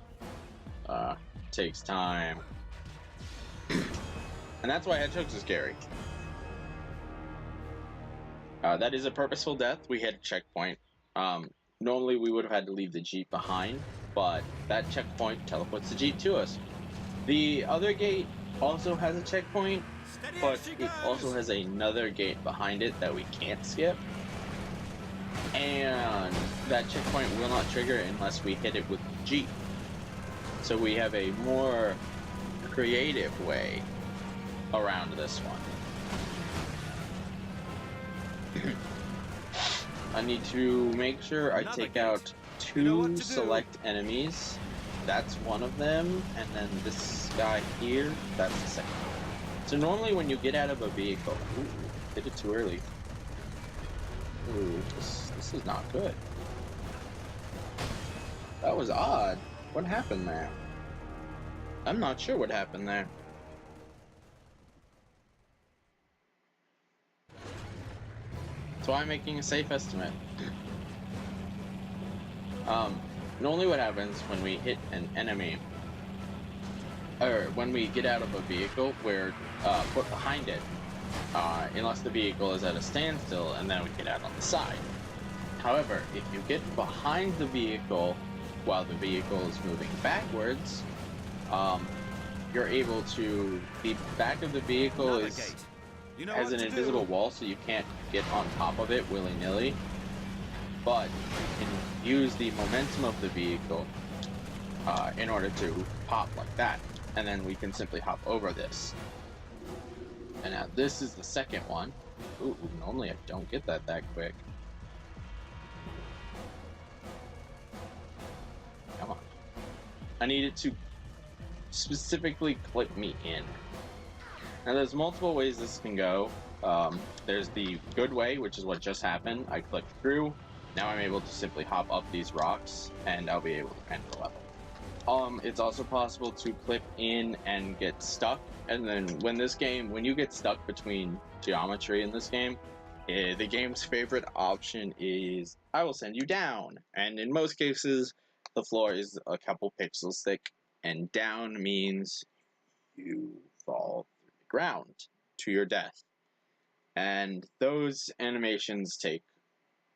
takes time. And that's why hedgehogs are scary. That is a purposeful death. We hit a checkpoint. Normally we would have had to leave the Jeep behind, but that checkpoint teleports the Jeep to us. The other gate also has a checkpoint, but it also has another gate behind it that we can't skip. And that checkpoint will not trigger unless we hit it with the Jeep. So we have a more creative way around this one. I need to make sure I Another take gate. out You know what two to do. select enemies. That's one of them, and then this guy here, that's the second one. So normally when you get out of a vehicle, ooh, hit it too early. Ooh, this is not good. That was odd. What happened there? I'm not sure what happened there. So I'm making a safe estimate. Normally what happens when we hit an enemy, or when we get out of a vehicle, we're put behind it, unless the vehicle is at a standstill, and then we get out on the side. However, if you get behind the vehicle while the vehicle is moving backwards, you're able to, the back of the vehicle Another is gate. You know has what an to invisible do. wall, so you can't get on top of it willy-nilly. But you can use the momentum of the vehicle in order to hop like that. And then we can simply hop over this. And now this is the second one. Ooh, normally I don't get that quick. Come on. I need it to specifically clip me in. Now there's multiple ways this can go. There's the good way, which is what just happened. I clicked through. Now I'm able to simply hop up these rocks, and I'll be able to end the level. It's also possible to clip in and get stuck, and then when you get stuck between geometry in this game, the game's favorite option is, I will send you down. And in most cases, the floor is a couple pixels thick, and down means you fall through the ground to your death. And those animations take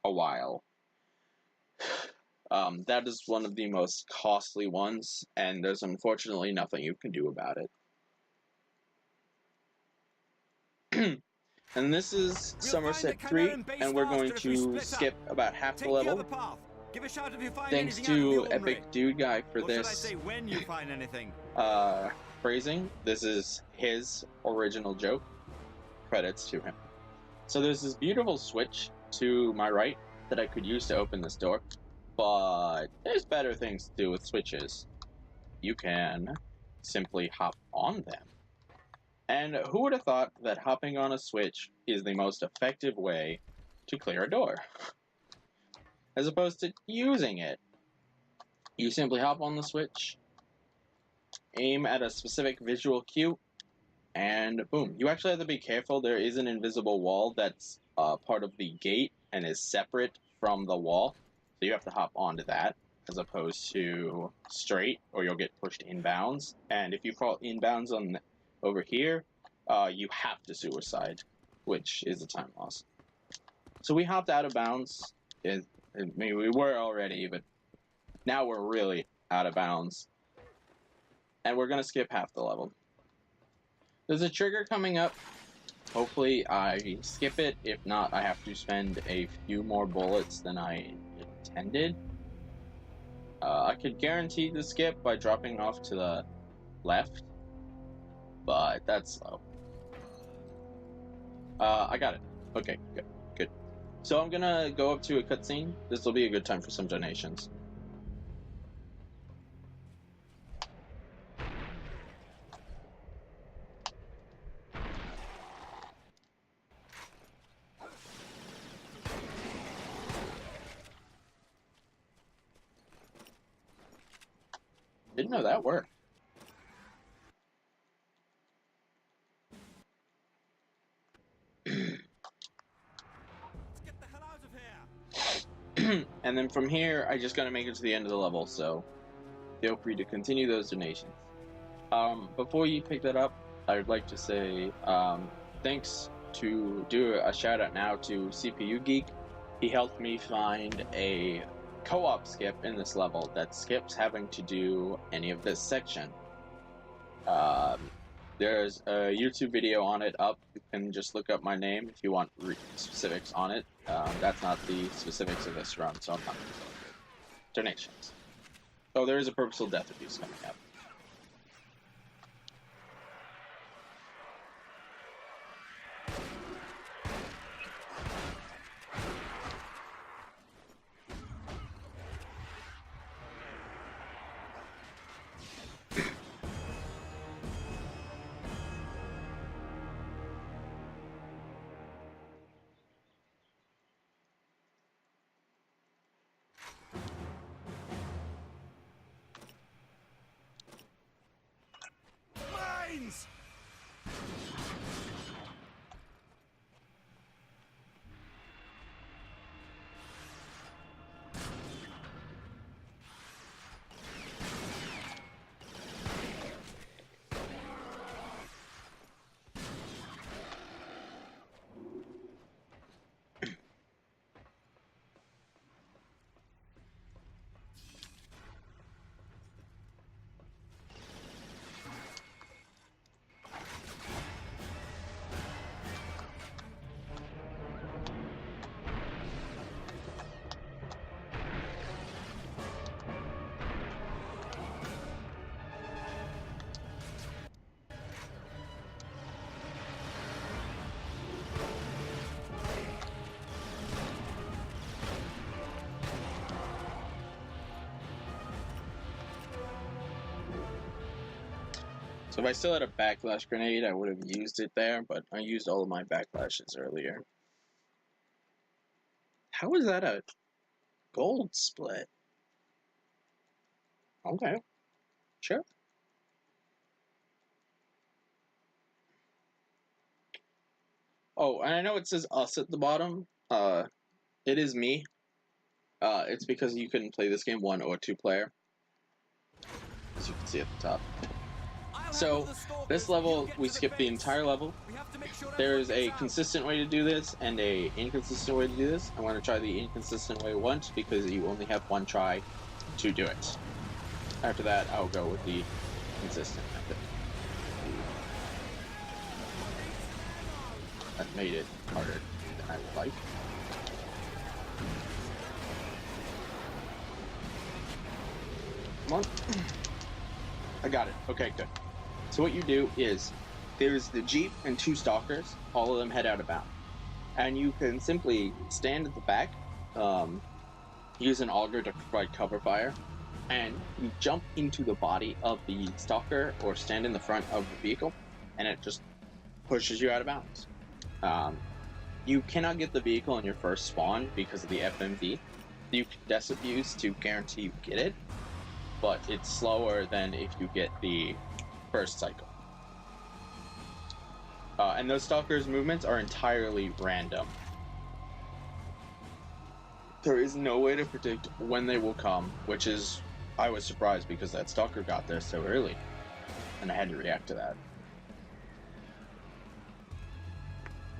a while. That is one of the most costly ones, and there's unfortunately nothing you can do about it. And this is We'll find Somerset the 3, Canaran base and we're going faster if we to split skip up. about half the Take the other level. path. Give a shout if you find Thanks anything out of the to ordinary. Epic Dude Guy for Or should I this say when you find anything? phrasing. This is his original joke. Credits to him. So there's this beautiful switch to my right that I could use to open this door, but there's better things to do with switches. You can simply hop on them. And who would have thought that hopping on a switch is the most effective way to clear a door? As opposed to using it. You simply hop on the switch, aim at a specific visual cue, and boom. You actually have to be careful. There is an invisible wall that's part of the gate and is separate from the wall. So you have to hop onto that as opposed to straight, or you'll get pushed inbounds. And if you fall inbounds on over here, you have to suicide, which is a time loss. So we hopped out of bounds. I mean, we were already, but now we're really out of bounds. And we're going to skip half the level. There's a trigger coming up. Hopefully I skip it. If not, I have to spend a few more bullets than I intended. I could guarantee the skip by dropping off to the left, but that's slow. I got it. Okay, good. So I'm gonna go up to a cutscene. This will be a good time for some donations. Didn't know that worked. Let's get the hell out of here. And then from here, I just gotta make it to the end of the level, so feel free to continue those donations. Before you pick that up, I would like to say thanks to do a shout out now to CPU Geek. He helped me find a co-op skip in this level that skips having to do any of this section. There's a YouTube video on it up. You can just look up my name if you want specifics on it. That's not the specifics of this run, so I'm not going to go into it. Donations. Oh, there is a purposeful death abuse coming up. Please! So if I still had a backlash grenade, I would have used it there, but I used all of my backlashes earlier. How is that a gold split? Okay, sure. Oh, and I know it says us at the bottom. It is me. It's because you couldn't play this game 1 or 2 player, as you can see at the top. So this level, we skipped the entire level. There's a consistent way to do this and a inconsistent way to do this. I want to try the inconsistent way once because you only have one try to do it. After that, I'll go with the consistent method. That made it harder than I would like. Come on. I got it. Okay, good. So what you do is, there's the Jeep and 2 stalkers, all of them head out of bounds. And you can simply stand at the back, use an auger to provide cover fire, and you jump into the body of the stalker or stand in the front of the vehicle, and it just pushes you out of bounds. You cannot get the vehicle on your first spawn because of the FMV. You can disabuse to guarantee you get it, but it's slower than if you get the first cycle. And those stalkers' movements are entirely random. There is no way to predict when they will come, which is, I was surprised because that stalker got there so early, and I had to react to that.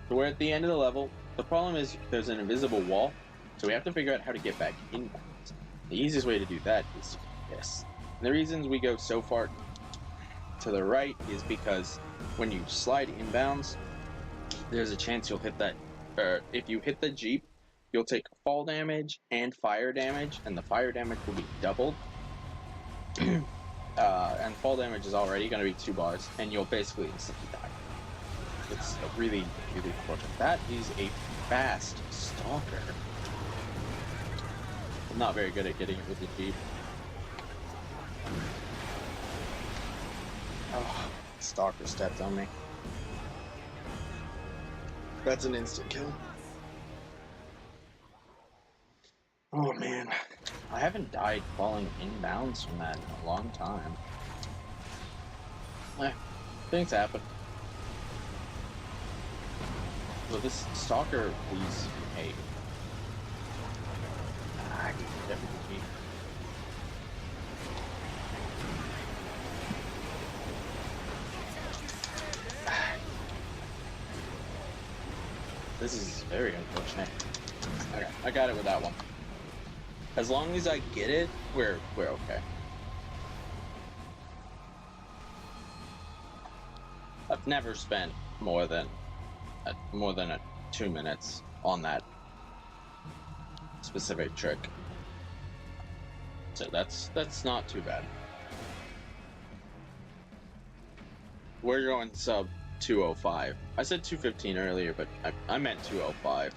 So we're at the end of the level. The problem is there's an invisible wall, so we have to figure out how to get back in. The easiest way to do that is this. And the reasons we go so far to the right is because when you slide inbounds, there's a chance you'll hit that, if you hit the Jeep, you'll take fall damage and fire damage, and the fire damage will be doubled. And fall damage is already going to be 2 bars, and you'll basically instantly die. It's really, really unfortunate. That is a fast stalker. I'm not very good at getting it with the Jeep. Oh, stalker stepped on me. That's an instant kill. Oh man, I haven't died falling inbounds from that in a long time. Things happen. Well, this stalker, please behave. I can definitely. This is very unfortunate. Okay, I got it with that one. As long as I get it, we're okay. I've never spent more than 2 minutes on that specific trick, so that's not too bad. We're going sub 205. I said 215 earlier, but I meant 205.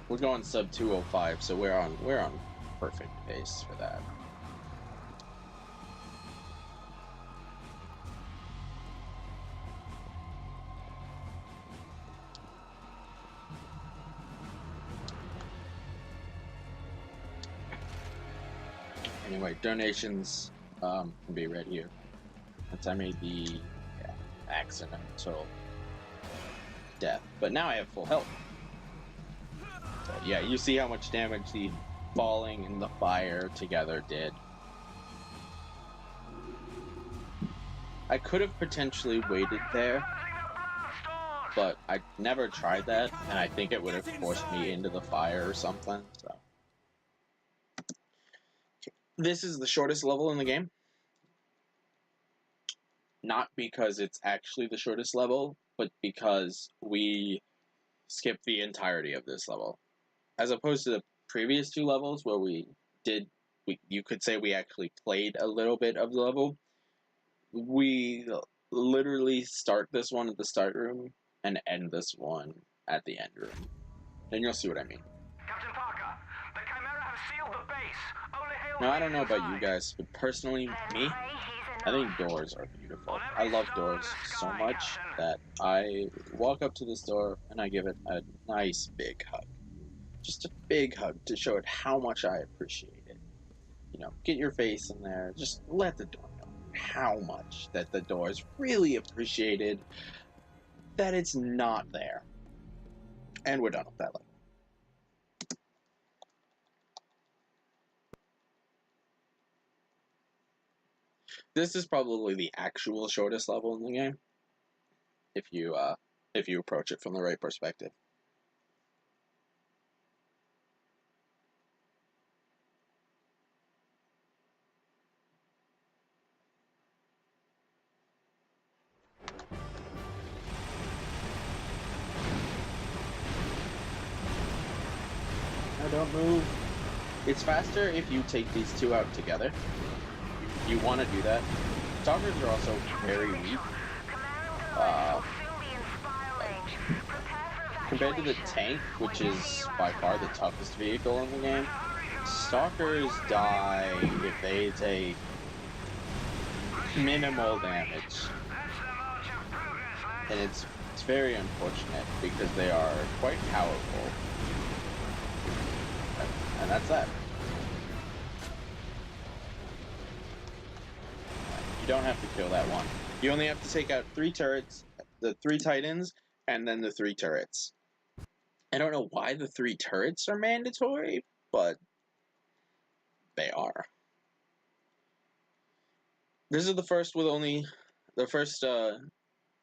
We're going sub 205, so we're on perfect pace for that. Anyway, donations can be read here. since I made the accidental death. But now I have full health. So, yeah, you see how much damage the falling and the fire together did. I could have potentially waited there, but I never tried that, and I think it would have forced me into the fire or something, so. This is the shortest level in the game. Not because it's actually the shortest level, but because we skipped the entirety of this level. As opposed to the previous two levels where you could say we actually played a little bit of the level. We literally start this one at the start room and end this one at the end room. And you'll see what I mean. Captain Parker, the Chimera have sealed the base. Only hail Now, I don't know about you inside. guys, but personally, me, I think doors are beautiful. I love doors so much that I walk up to this door and I give it a nice big hug. Just a big hug to show it how much I appreciate it. You know, get your face in there. Just let the door know how much that the door is really appreciated, that it's not there. And we're done with that level. This is probably the actual shortest level in the game, if you approach it from the right perspective. Don't move. It's faster if you take these two out together. You want to do that. Stalkers are also very weak. Compared to the tank, which is by far the toughest vehicle in the game, Stalkers die if they take minimal damage. And it's very unfortunate because they are quite powerful. And that's that. You don't have to kill that one. You only have to take out 3 turrets, the 3 titans, and then the 3 turrets. I don't know why the 3 turrets are mandatory, but they are. This is the first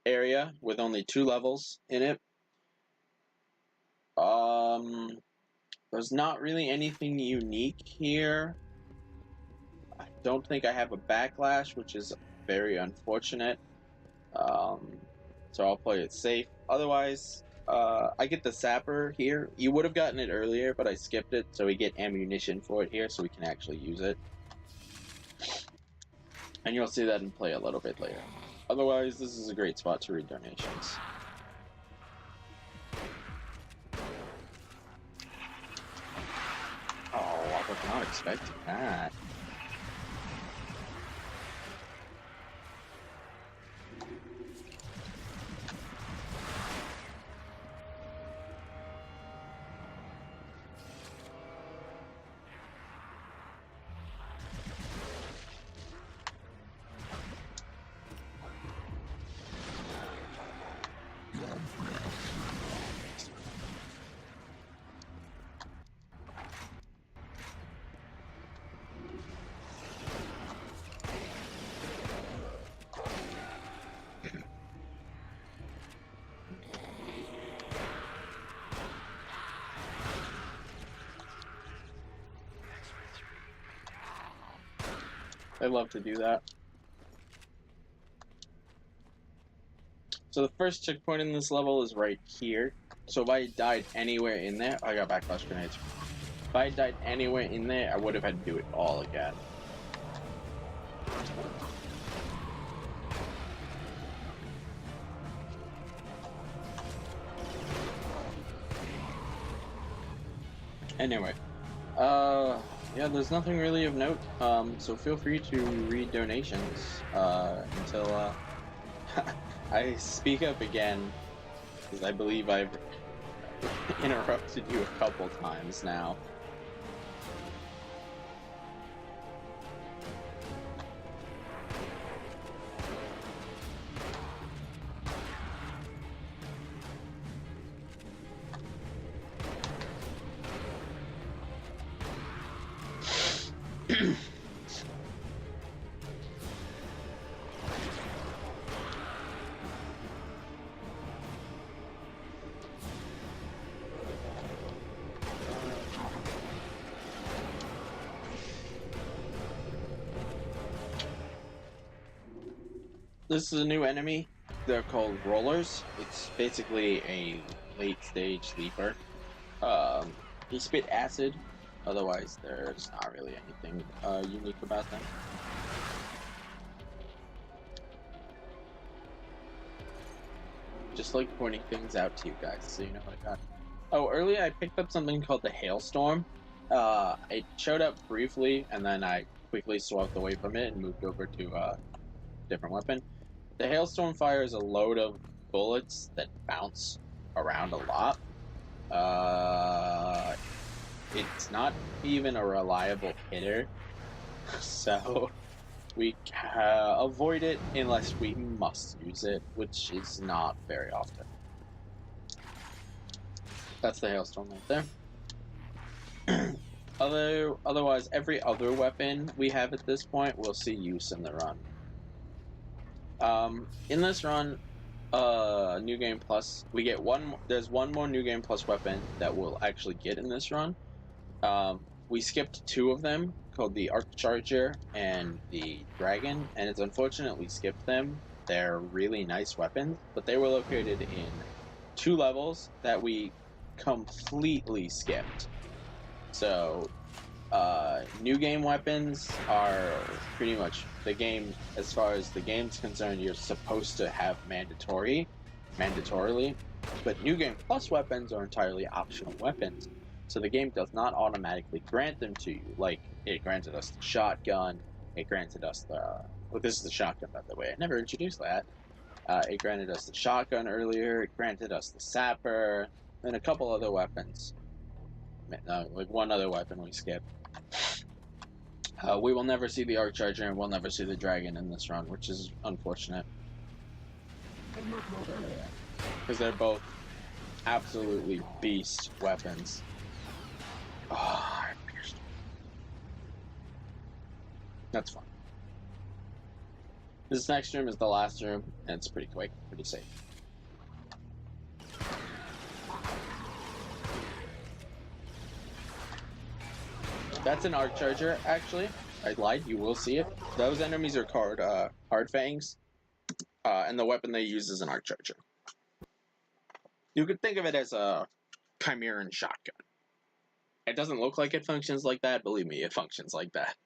area with only 2 levels in it. There's not really anything unique here. I don't think I have a backlash, which is very unfortunate. So I'll play it safe. Otherwise, I get the sapper here. You would have gotten it earlier, but I skipped it, so we get ammunition for it here, so we can actually use it. And you'll see that in play a little bit later. Otherwise, this is a great spot to read donations. Oh, I was not expecting that. I love to do that. So the first checkpoint in this level is right here. So if I died anywhere in there, I got backlash grenades. If I died anywhere in there, I would have had to do it all again. Anyway, yeah, there's nothing really of note, so feel free to read donations, until, I speak up again, because I believe I've interrupted you a couple times now. This is a new enemy. They're called rollers. It's basically a late stage sleeper. They spit acid. Otherwise, there's not really anything unique about them. Just like pointing things out to you guys so you know what I got. Oh, earlier I picked up something called the Hailstorm. It showed up briefly, and then I quickly swapped away from it and moved over to a different weapon. The Hailstorm fires a load of bullets that bounce around a lot. It's not even a reliable hitter, so we avoid it unless we must use it, which is not very often. That's the Hailstorm right there. Otherwise, every other weapon we have at this point will see use in the run. In this run, New Game Plus, we get there's one more New Game Plus weapon that we'll actually get in this run. We skipped two of them, called the Arc Charger and the Dragon, and it's unfortunate we skipped them. They're really nice weapons, but they were located in 2 levels that we completely skipped. So, new game weapons are pretty much the game, as far as the game's concerned, you're supposed to have mandatorily, but New Game Plus weapons are entirely optional weapons, so the game does not automatically grant them to you. Like, it granted us the shotgun, it granted us the, well, this is the shotgun, by the way, I never introduced that. It granted us the shotgun earlier, it granted us the sapper, and a couple other weapons. Like one other weapon we skipped. We will never see the Arc Charger, and we'll never see the Dragon in this run, which is unfortunate. Because they're both absolutely beast weapons. Oh, I pierced. That's fun. This next room is the last room, and it's pretty quick, pretty safe. That's an Arc Charger, actually. I lied, you will see it. Those enemies are called Hard Fangs, and the weapon they use is an Arc Charger. You could think of it as a Chimeran shotgun. It doesn't look like it functions like that, believe me, it functions like that.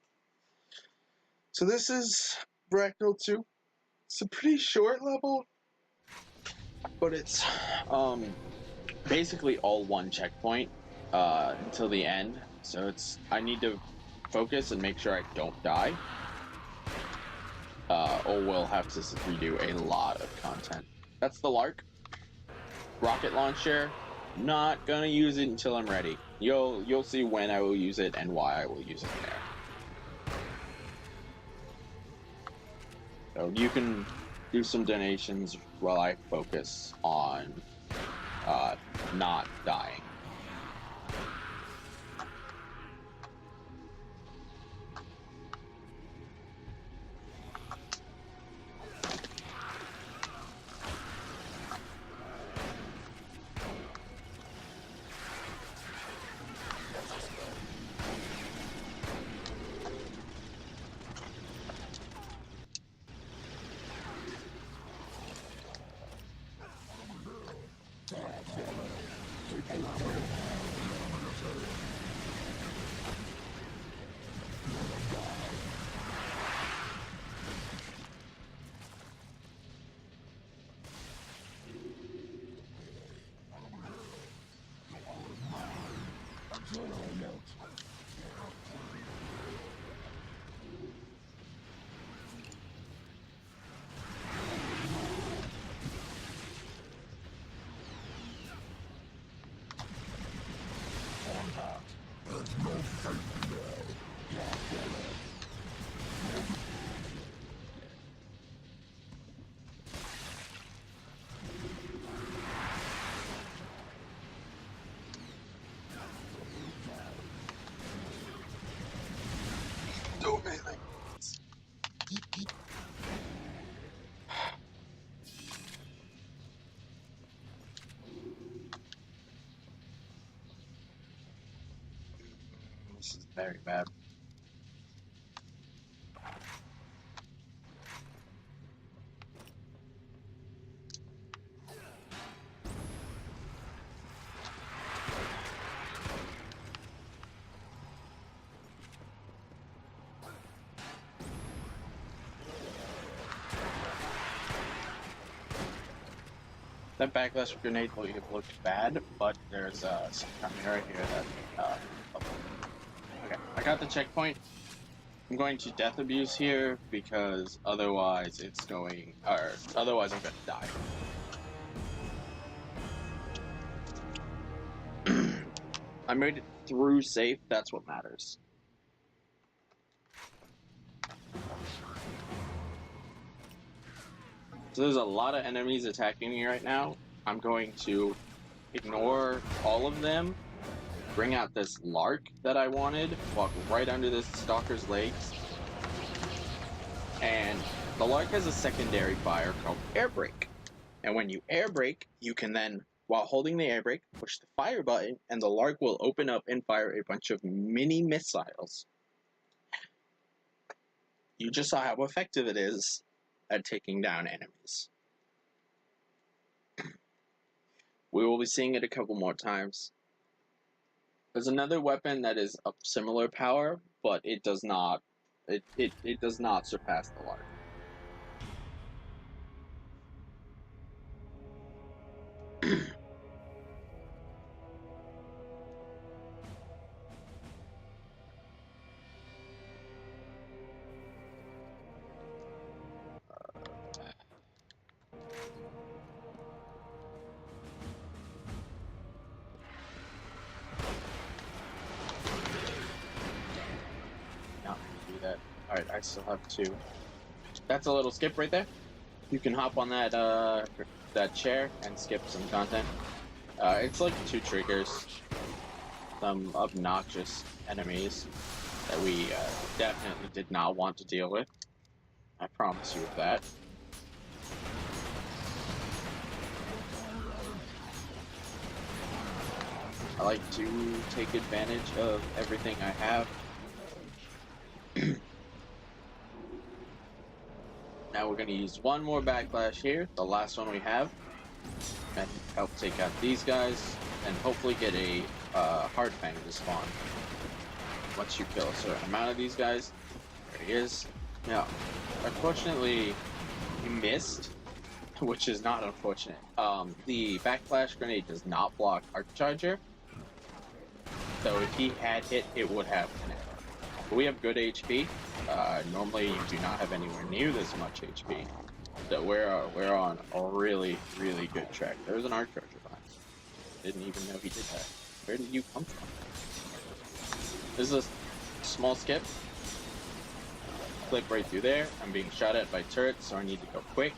So this is Bracknell 2. It's a pretty short level, but it's basically all one checkpoint until the end. So I need to focus and make sure I don't die, or we'll have to redo a lot of content. That's the Lark. Rocket launcher, not gonna use it until I'm ready. You'll see when I will use it and why I will use it there. So you can do some donations while I focus on not dying. very bad. That backlash grenade looked bad, but there's some chimera here that. Okay, I got the checkpoint. I'm going to death abuse here because otherwise it's going, or otherwise I'm gonna die. I made it through safe. That's what matters. So there's a lot of enemies attacking me right now. I'm going to ignore all of them, bring out this lark that I wanted, walk right under this stalker's legs, and the lark has a secondary fire called air brake. And when you air brake, you can then, while holding the air brake, push the fire button, and the lark will open up and fire a bunch of mini missiles. You just saw how effective it is at taking down enemies. We will be seeing it a couple more times. There's another weapon that is of similar power, but it does not does not surpass the lark. Not gonna do that. Alright, I still have two. That's a little skip right there. You can hop on that that chair and skip some content. It's like 2 triggers. Some obnoxious enemies that we definitely did not want to deal with. I promise you of that. I like to take advantage of everything I have. Now we're going to use one more backlash here, the last one we have, and help take out these guys, and hopefully get a hard fang to spawn. Once you kill a certain amount of these guys, there he is. Now, unfortunately, he missed, which is not unfortunate. The backlash grenade does not block arc charger, so if he had hit, it would have connected. But we have good HP. Normally, you do not have anywhere near this much HP, so we're on a really good track. There's an arc charger behind me. Didn't even know he did that. Where did you come from? This is a small skip. Clip right through there. I'm being shot at by turrets, so I need to go quick.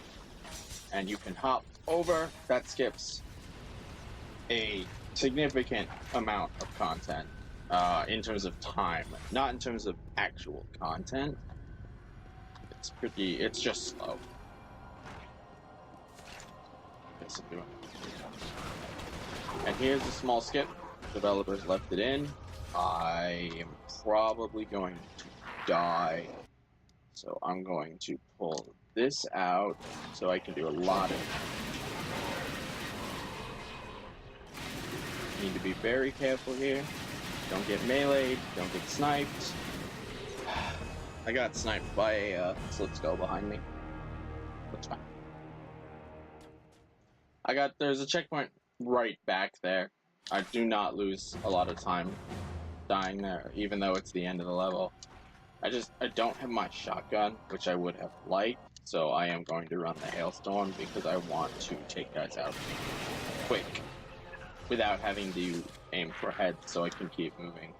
And you can hop over. That skips a significant amount of content in terms of time, not in terms of actual content. It's just slow. And here's a small skip. Developers left it in. I am probably going to die, so I'm going to pull this out so I can do a lot of damage. Need to be very careful here. Don't get meleeed, don't get sniped. I got sniped by a slip skull behind me. That's fine. There's a checkpoint right back there. I do not lose a lot of time dying there, even though it's the end of the level. I don't have my shotgun, which I would have liked, so I am going to run the hailstorm because I want to take guys out quick without having to aim for heads so I can keep moving.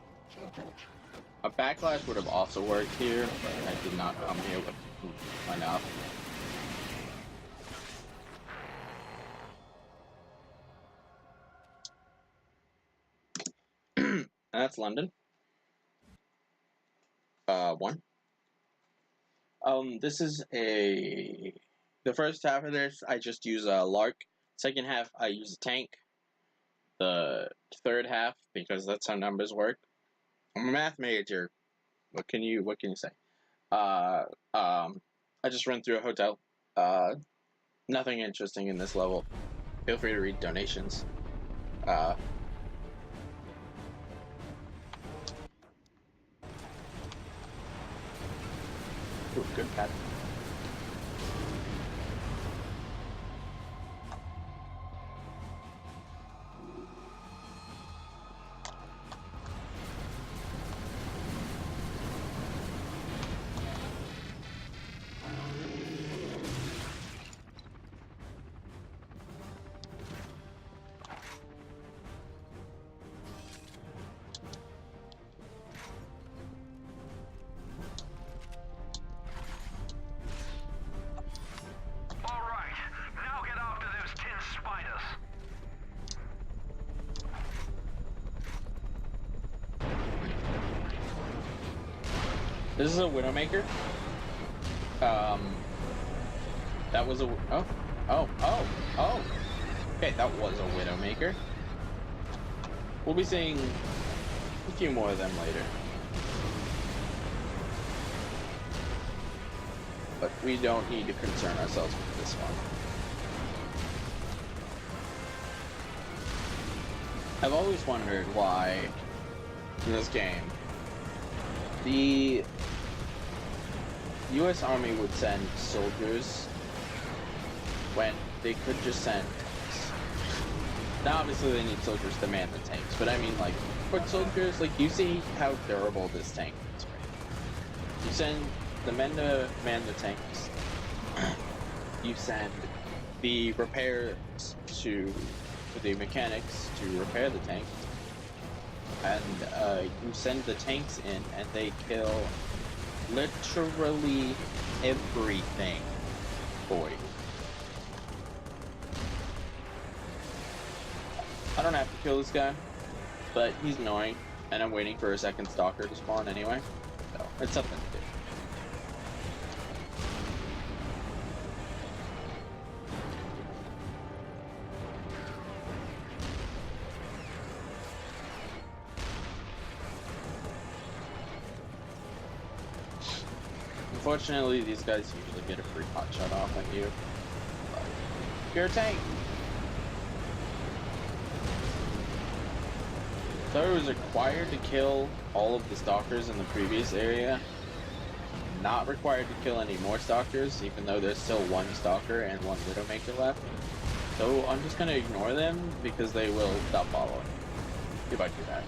A backlash would have also worked here, but I did not come here with enough. That's London. One. This is the first half of this, I just use a lark. Second half, I use a tank. The third half, because that's how numbers work, I'm a math major. What can you say? I just run through a hotel. Nothing interesting in this level. Feel free to read donations. Ooh, good pet. Alright, now get after those tin spiders. This is a Widowmaker. That was a oh. Okay, that was a Widowmaker. We'll be seeing a few more of them later. But we don't need to concern ourselves with this one. I've always wondered why, in this game, the US Army would send soldiers when they could just send tanks. Now, obviously, they need soldiers to man the tanks, but I mean, like, foot soldiers, like, you see how durable this tank is, right? You send the men to man the tanks. You send the repairs to the mechanics to repair the tanks. And you send the tanks in and they kill literally everything for you. I don't have to kill this guy, but he's annoying, and I'm waiting for a second stalker to spawn anyway, so it's something to do. Unfortunately, these guys usually get a free pot shot off at you. But you're a tank! So it was required to kill all of the stalkers in the previous area. Not required to kill any more stalkers, even though there's still one stalker and one Widowmaker left. So I'm just gonna ignore them because they will stop following. If I do that.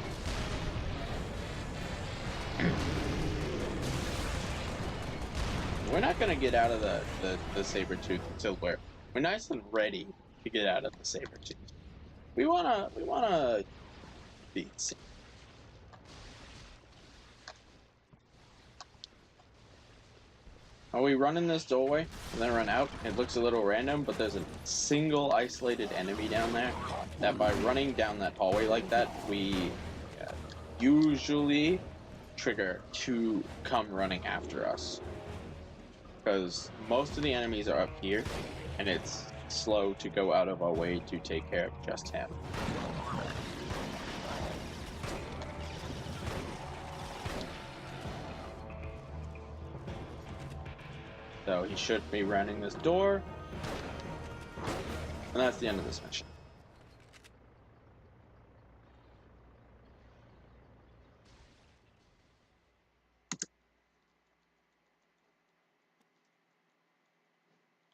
We're not gonna get out of the saber-tooth until we're nice and ready to get out of the saber-tooth. We wanna be safe. Are we running this doorway and then run out? It looks a little random, but there's a single isolated enemy down there that by running down that hallway like that, we usually trigger to come running after us. Because most of the enemies are up here, and it's slow to go out of our way to take care of just him. So he should be running this door, and that's the end of this mission.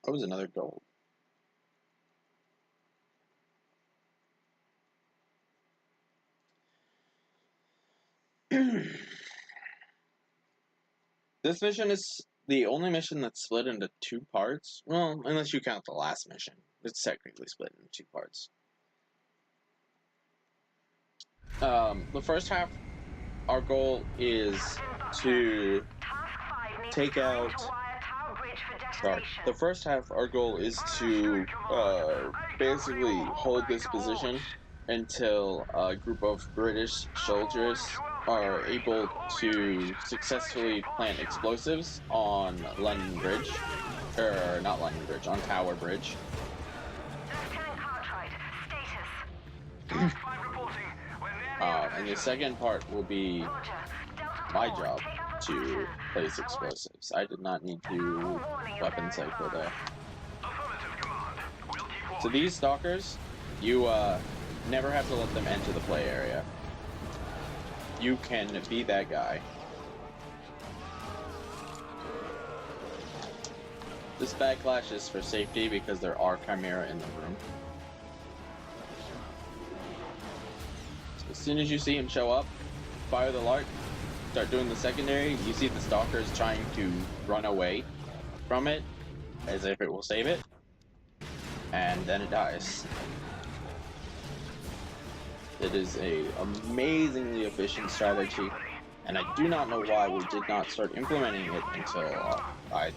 That was another gold. This mission is the only mission that's split into two parts. Well, unless you count the last mission. It's technically split into two parts. The first half, our goal is to take out... Sorry. The first half, our goal is to basically hold this position until a group of British soldiers are able to successfully plant explosives on London Bridge. Or, not London Bridge, on Tower Bridge. And the second part will be my job to place explosives. I did not need to weapon cycle there. Affirmative, Command. We'll keep watch. So these stalkers, you never have to let them enter the play area. You can be that guy. This backlash is for safety because there are Chimera in the room. So as soon as you see him show up, fire the Lark, start doing the secondary, you see the stalkers trying to run away from it as if it will save it, and then it dies. It is a amazingly efficient strategy, and I do not know why we did not start implementing it until I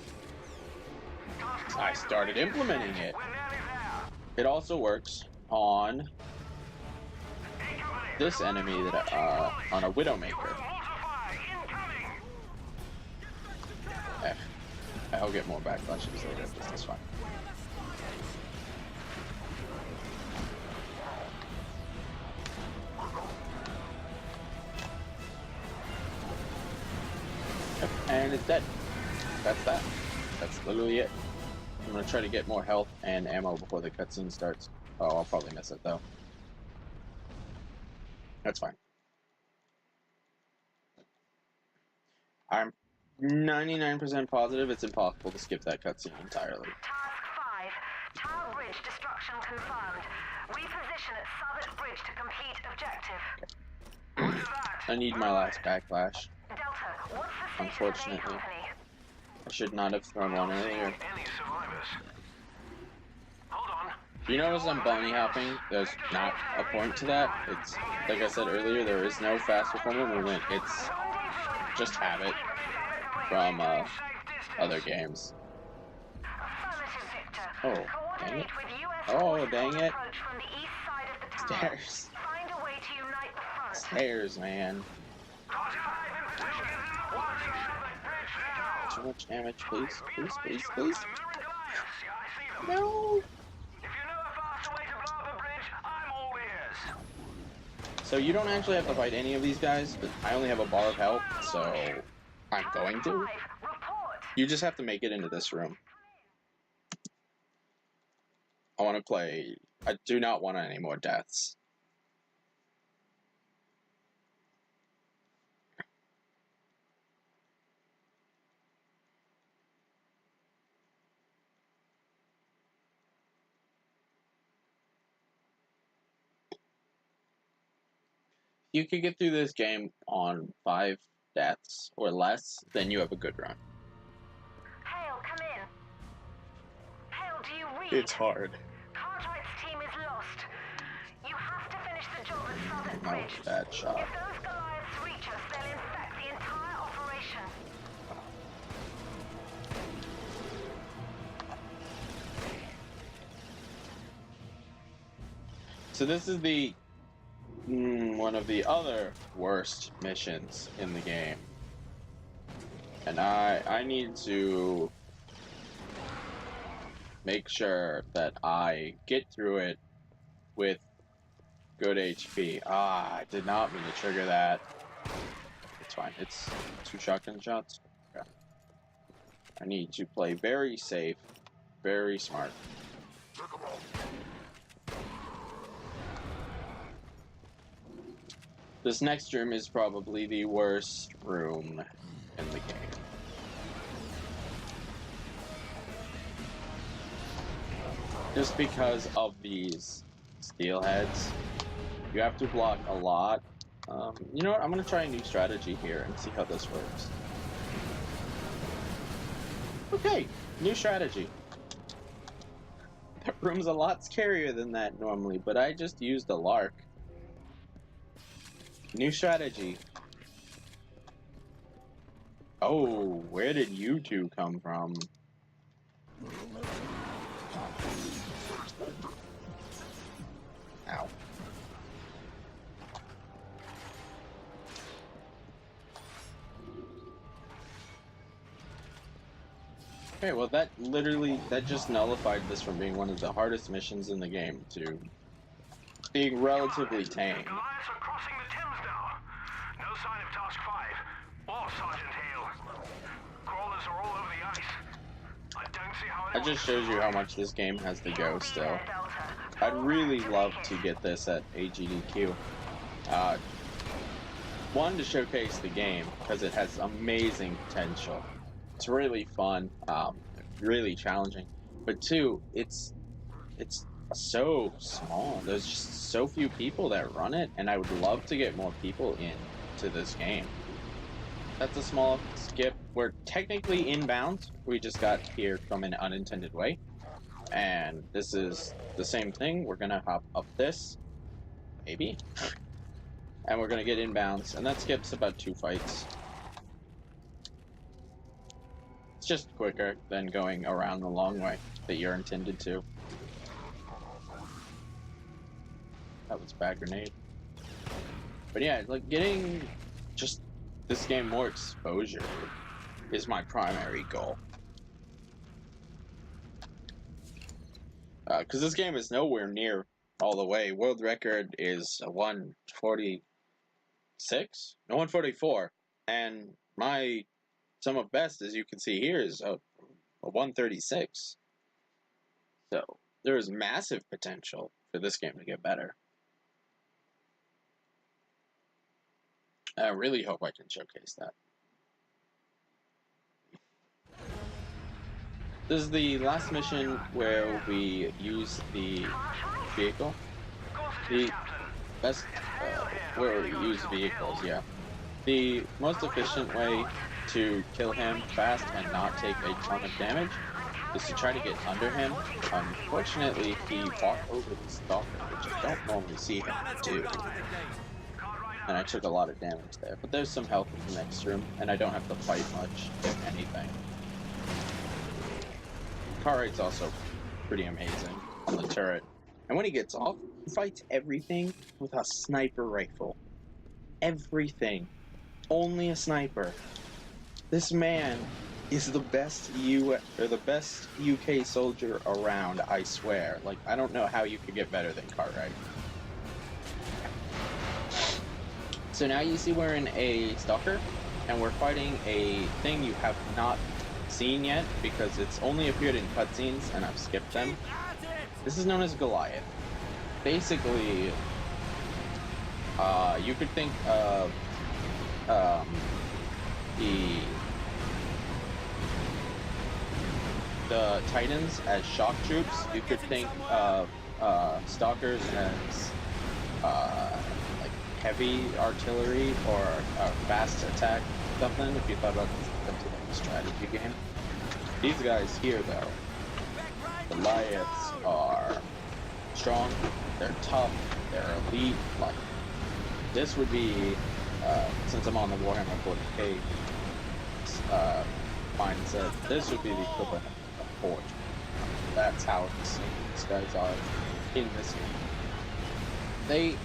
started implementing it. It also works on this enemy that on a Widowmaker. I'll get more backlashes later. This is fine. Yep, and it's dead. That's that. That's literally it. I'm gonna try to get more health and ammo before the cutscene starts. Oh, I'll probably miss it though. That's fine. I'm 99% positive it's impossible to skip that cutscene entirely. Task 5. Tower bridge destruction confirmed. Reposition at Southwark Bridge to complete objective. I need my last backlash. Delta, what's the status Unfortunately. of A Company? I should not have thrown one earlier. Any survivors? Hold on. You notice I'm bunny hopping? There's not a point to that. It's, like I said earlier, there is no fast performance movement. It's just habit from other games. Affirmative, Victor. Oh, dang it. Coordinate with US Oh, forces dang on it. approach from the east side of the tower. Stairs. Find a way to unite the front. Stairs, man. Too much damage, please. Please, please, please. No! So you don't actually have to fight any of these guys, but I only have a bar of health, so I'm going to. Report. You just have to make it into this room. I want to play. I do not want any more deaths. You could get through this game on 5 deaths or less, then you have a good run. Hale, come in. Hale, do you read? It's hard. Cartwright's team is lost. You have to finish the job at Southwark No, Bridge. bad shot. If those Goliaths reach us, they'll infect the entire operation. So this is the one of the other worst missions in the game, and I need to make sure that I get through it with good HP. I did not mean to trigger that. It's fine. It's 2 shotgun shots. Okay. I need to play very safe, very smart. This next room is probably the worst room in the game. Just because of these steelheads, you have to block a lot. You know what? I'm gonna try a new strategy here and see how this works. Okay, new strategy. That room's a lot scarier than that normally, but I just used a lark. New strategy. Oh, where did you two come from? Ow. Okay, well that just nullified this from being one of the hardest missions in the game to being relatively tame. Goliaths are crossing the Thames now. No sign of Task 5. That just shows you how much this game has to go still. I'd really love to get this at AGDQ. One, to showcase the game, because it has amazing potential. It's really fun, really challenging. But two, it's so small. There's just so few people that run it, and I would love to get more people into this game. That's a small skip. We're technically inbound. We just got here from an unintended way. And this is the same thing. We're gonna hop up this, maybe. And we're gonna get inbounds, and that skips about 2 fights. It's just quicker than going around the long way that you're intended to. That was a bad grenade. But yeah, like getting just this game more exposure is my primary goal. Because this game is nowhere near all the way. World record is a 146? No, 144. And my sum of best, as you can see here, is a 136. So there is massive potential for this game to get better. I really hope I can showcase that. This is the last mission where we use the vehicle. The best, where we use vehicles, yeah. The most efficient way to kill him fast and not take a ton of damage is to try to get under him. Unfortunately, he walked over the stalker, which I don't normally see him do. And I took a lot of damage there. But there's some health in the next room, and I don't have to fight much, if anything. Car rate's also pretty amazing on the turret. And when he gets off, he fights everything with a sniper rifle. Everything. Only a sniper. This man is the best UK soldier around, I swear. Like, I don't know how you could get better than Cartwright. So now you see we're in a stalker, and we're fighting a thing you have not seen yet because it's only appeared in cutscenes and I've skipped them. This is known as Goliath. Basically, you could think of the Titans as shock troops. You could think of stalkers as like heavy artillery or a fast attack something. If you thought about this strategy game. These guys here, though, Goliaths are strong, they're tough, they're elite. Like, this would be, since I'm on the Warhammer 40k mindset, this would be the equivalent of Forge. That's how insane these guys are in this game. They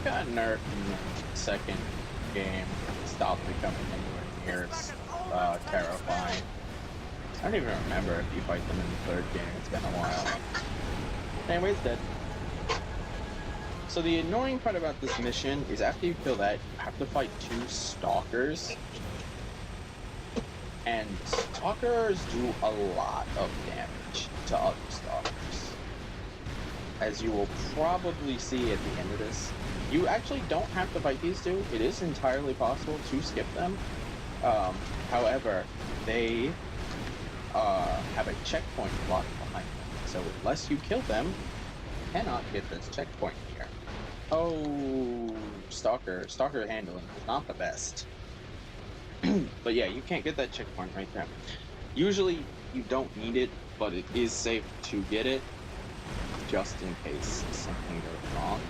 got nerfed in the second game, stopped becoming anywhere near as terrifying. I don't even remember if you fight them in the third game. It's been a while. Anyways, dead. So the annoying part about this mission is after you kill that, you have to fight 2 stalkers. And stalkers do a lot of damage to other stalkers. As you will probably see at the end of this. You actually don't have to fight these 2. It is entirely possible to skip them. However, they have a checkpoint block behind them. So unless you kill them, you cannot get this checkpoint here. Oh, Stalker handling is not the best. But yeah, you can't get that checkpoint right there. Usually you don't need it, but it is safe to get it, just in case something goes wrong.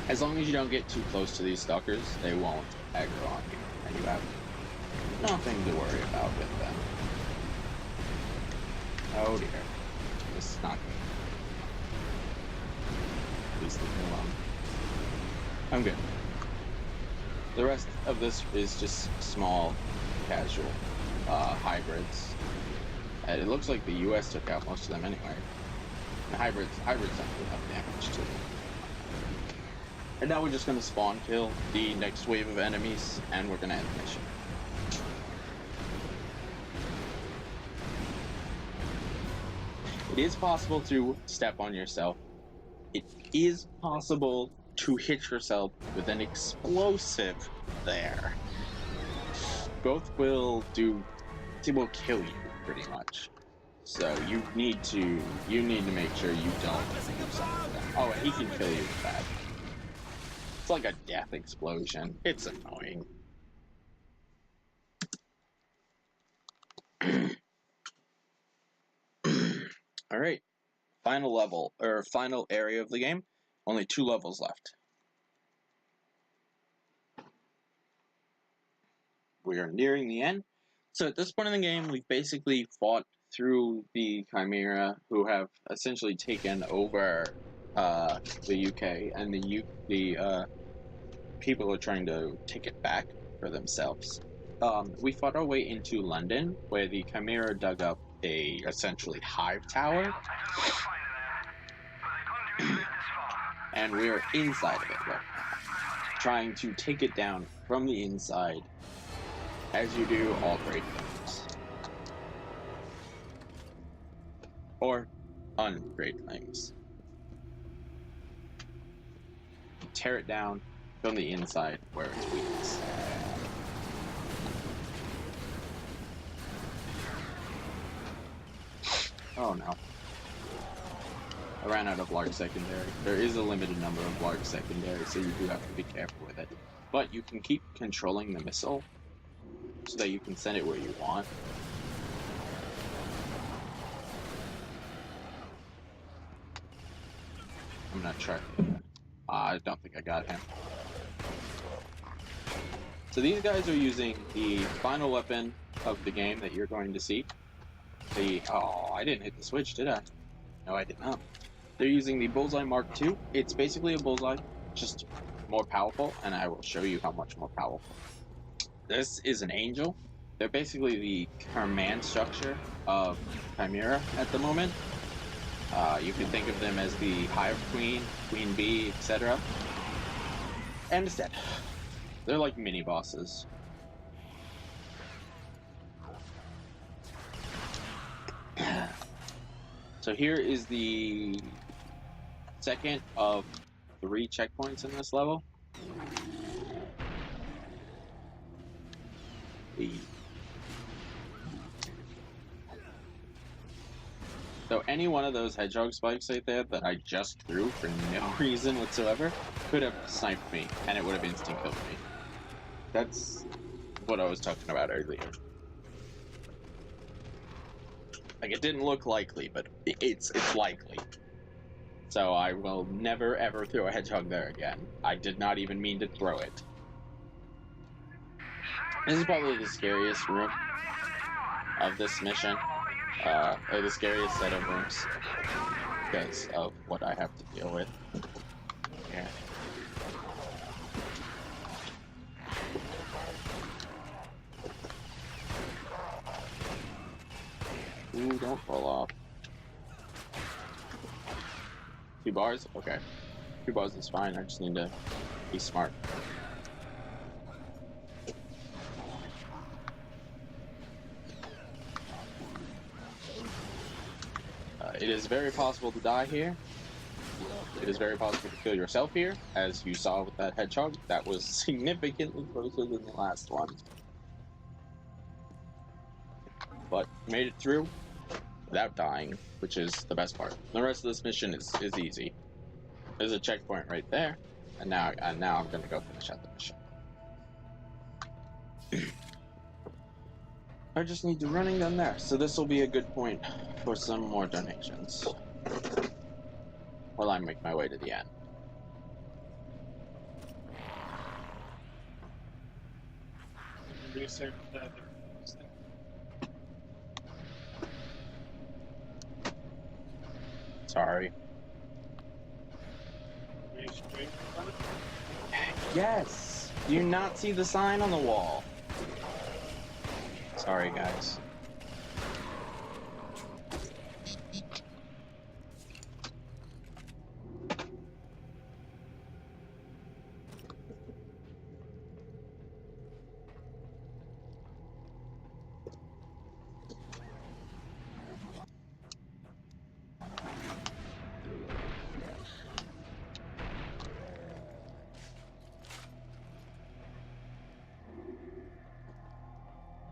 As long as you don't get too close to these stalkers, they won't aggro on you, and you have nothing to worry about with them. Oh dear. This is not good. Please leave me alone. I'm good. The rest of this is just small, casual hybrids. And it looks like the US took out most of them anyway. The hybrids don't do enough damage to them. And now we're just going to spawn kill the next wave of enemies, and we're going to end the mission. It is possible to step on yourself. It is possible to hit yourself with an explosive there. Both will kill you pretty much. So you need to make sure you don't do something like that. Oh, and he can kill you with that. It's like a death explosion. It's annoying. Alright. Final level, or final area of the game. Only 2 levels left. We are nearing the end. So at this point in the game, we've basically fought through the Chimera, who have essentially taken over the UK, and the people are trying to take it back for themselves. We fought our way into London, where the Chimera dug up a essentially hive tower, and we're inside of it right now, trying to take it down from the inside, as you do all great things. Or ungreat things. Tear it down from the inside where it's weakest. Oh no. I ran out of large secondary. There is a limited number of large secondary, so you do have to be careful with it. But you can keep controlling the missile so that you can send it where you want. I'm not sure. I don't think I got him. So these guys are using the final weapon of the game that you're going to see. Oh, I didn't hit the switch, did I? No, I did not. They're using the Bullseye Mark II. It's basically a bullseye, just more powerful, and I will show you how much more powerful. This is an Angel. They're basically the command structure of Chimera at the moment. You can think of them as the Hive Queen, Queen Bee, etc. And instead, they're like mini bosses. So here is the second of 3 checkpoints in this level. So any one of those hedgehog spikes right there that I just threw for no reason whatsoever could have sniped me, and it would have instant killed me. That's what I was talking about earlier. Like, it didn't look likely, but it's likely. So I will never ever throw a hedgehog there again. I did not even mean to throw it. This is probably the scariest room of this mission, or the scariest set of rooms, because of what I have to deal with. Yeah. Ooh, don't fall off. 2 bars? Okay. 2 bars is fine, I just need to be smart. It is very possible to die here. It is very possible to kill yourself here, as you saw with that hedgehog. That was significantly closer than the last one. But made it through without dying, which is the best part. The rest of this mission is easy. There's a checkpoint right there, and now I'm gonna go finish out the mission. I just need the running gun there, so this will be a good point for some more donations while I make my way to the end. Sorry. Yes! Do you not see the sign on the wall? Sorry, guys.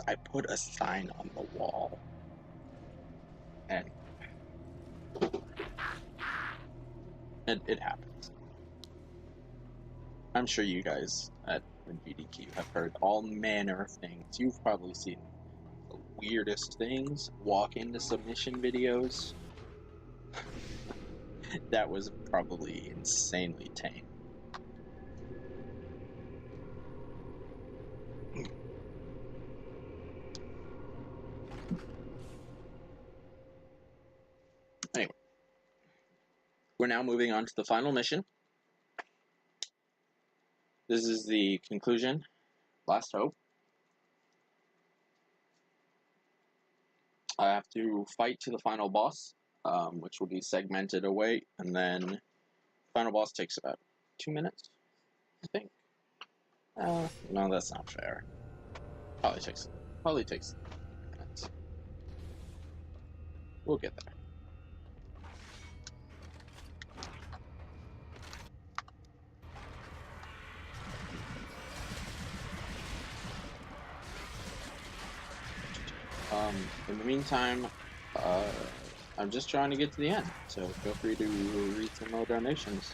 I put a sign on the wall. And it happens. I'm sure you guys at SGDQ have heard all manner of things. You've probably seen the weirdest things. Walk into submission videos. That was probably insanely tame. Anyway, we're now moving on to the final mission. This is the conclusion. Last hope. I have to fight to the final boss, which will be segmented away, and then final boss takes about 2 minutes, I think. No, that's not fair. Probably takes 3 minutes. We'll get there. In the meantime, I'm just trying to get to the end, so feel free to read some more donations.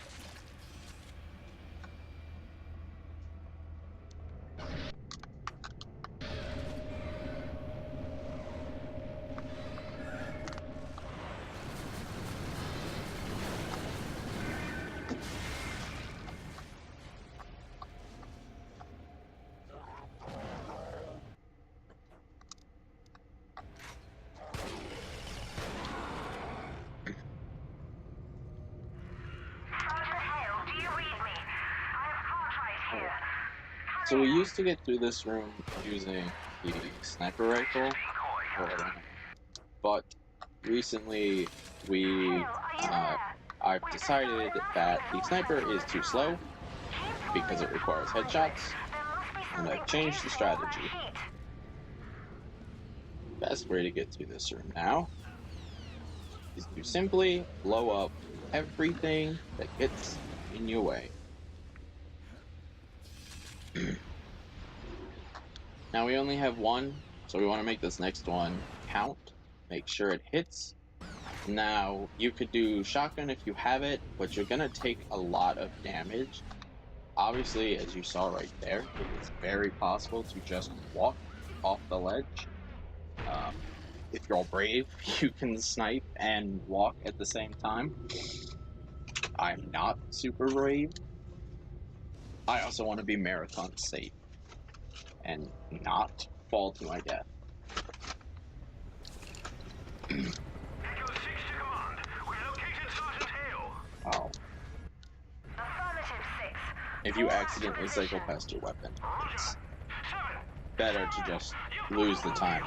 So we used to get through this room using the sniper rifle, but recently I've decided that the sniper is too slow because it requires headshots, and I've changed the strategy. Best way to get through this room now is to simply blow up everything that gets in your way. Now we only have one, so we want to make this next one count. Make sure it hits. Now, you could do shotgun if you have it, but you're going to take a lot of damage. Obviously, as you saw right there, it is very possible to just walk off the ledge. If you're brave, you can snipe and walk at the same time. I'm not super brave. I also want to be marathon safe and not fall to my death. Oh. If you accidentally cycle past your weapon, it's better to just lose the time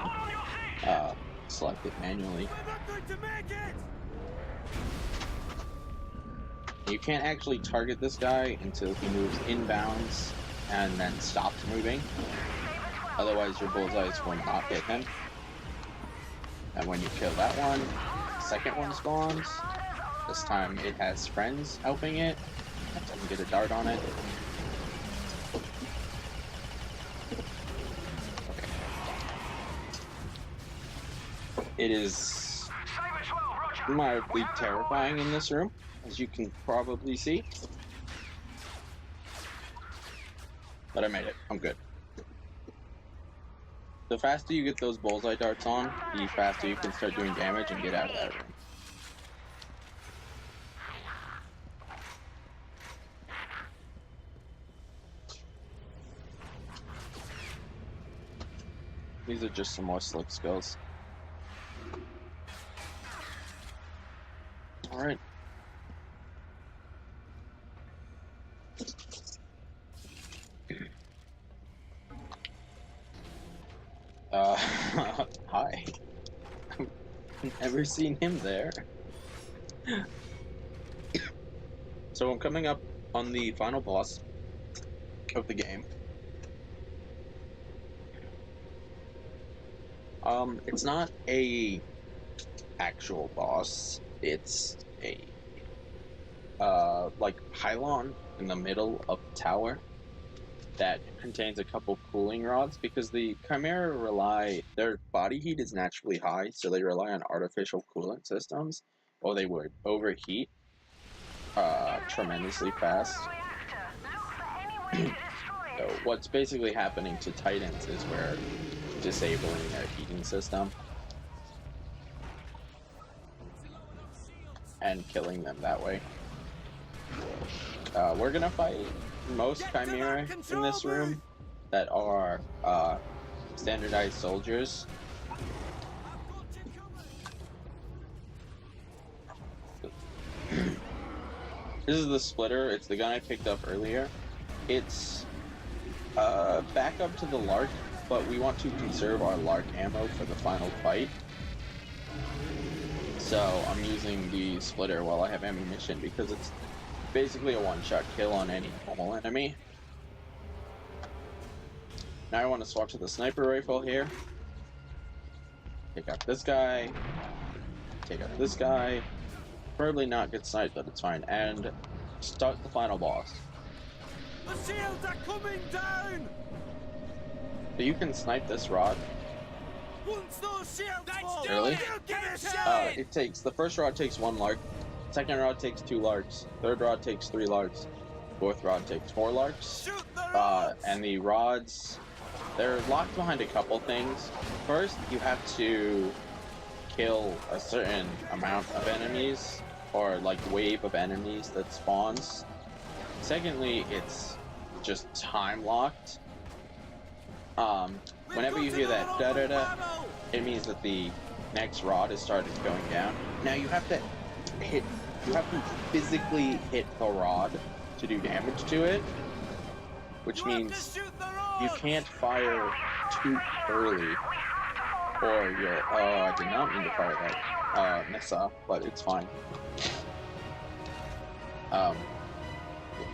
and select it manually. You can't actually target this guy until he moves inbounds and then stops moving. Otherwise, your bullseyes will not hit him. And when you kill that one, the second one spawns. This time it has friends helping it. That doesn't get a dart on it. Okay. It is mildly terrifying in this room, as you can probably see. But I made it. I'm good. The faster you get those bullseye darts on, the faster you can start doing damage and get out of that room. These are just some more slick skills. Alright. Hi. I've never seen him there. So I'm coming up on the final boss of the game. It's not a actual boss. It's a like pylon in the middle of the tower. that contains a couple cooling rods because the Chimera their body heat is naturally high, so they rely on artificial coolant systems, or they would overheat tremendously fast. So what's basically happening to Titans is we're disabling their heating system and killing them that way. We're gonna fight most Chimera in this room that are standardized soldiers. This is the splitter. It's the gun I picked up earlier. It's backup to the Lark, but we want to conserve our Lark ammo for the final fight. So I'm using the splitter while I have ammunition because it's basically a one-shot kill on any normal enemy. Now I want to swap to the sniper rifle here. Take out this guy. Take out this guy. Probably not get sniped, but it's fine. And start the final boss. The shields are coming down! So you can snipe this rod. Once those shields fall, Really? you get a shot! The first rod takes 1 Lark. Second rod takes 2 Larks. Third rod takes 3 Larks. Fourth rod takes 4 Larks. Shoot the rods! And the rods, they're locked behind a couple things. First, you have to kill a certain amount of enemies, or like wave of enemies that spawns. Secondly, it's just time locked. Whenever you hear that da-da-da, it means that the next rod is started going down. Now you have to physically hit the rod to do damage to it, which means you can't fire too early, or you'll, I did not mean to fire that, missile, but it's fine.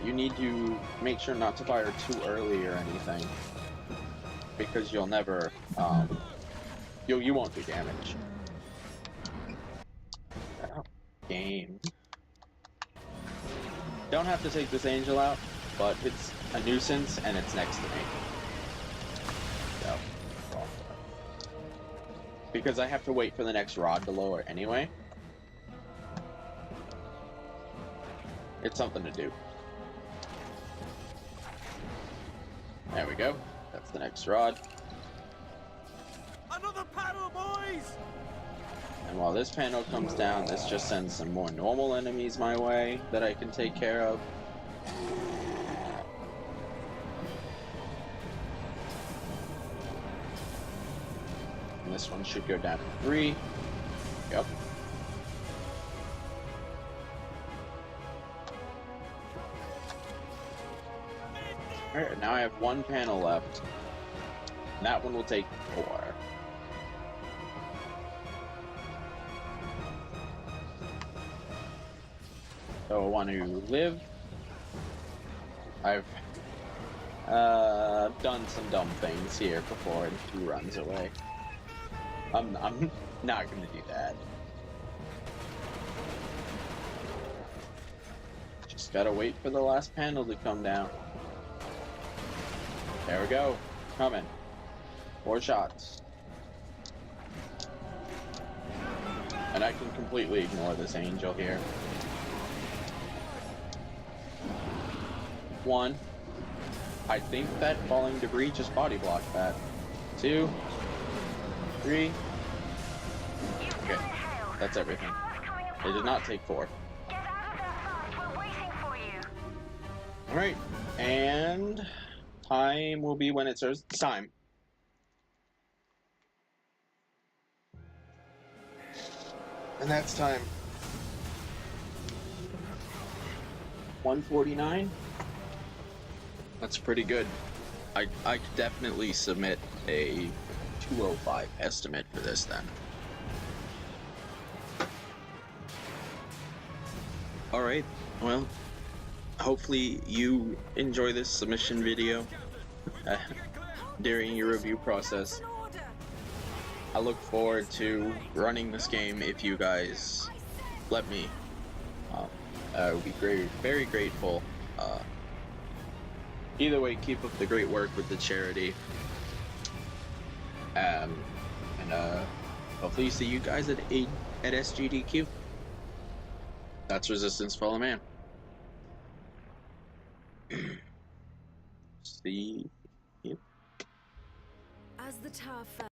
You need to make sure not to fire too early or anything, because you'll never, you won't do damage. Game. Don't have to take this angel out, but it's a nuisance and it's next to me. So, because I have to wait for the next rod to lower anyway. It's something to do. There we go. That's the next rod. Another panel, boys! And while this panel comes down, this just sends some more normal enemies my way that I can take care of. And this one should go down to 3. Yep. Alright, now I have 1 panel left. And that one will take 4. So I want to live. I've done some dumb things here before and 2 runs away. I'm not gonna do that. Just gotta wait for the last panel to come down. There we go. Coming. 4 shots. And I can completely ignore this angel here. 1. I think that falling debris just body blocked that. 2. 3. Okay. That's everything. It did not take 4. Alright. And time will be when it serves. It's time. And that's time. 149. That's pretty good. I could definitely submit a 205 estimate for this then. Alright, well, hopefully you enjoy this submission video during your review process. I look forward to running this game if you guys let me. I would be very grateful Either way, keep up the great work with the charity. And hopefully see you guys at SGDQ. That's Resistance Fallen Man. See you. As the tower fell.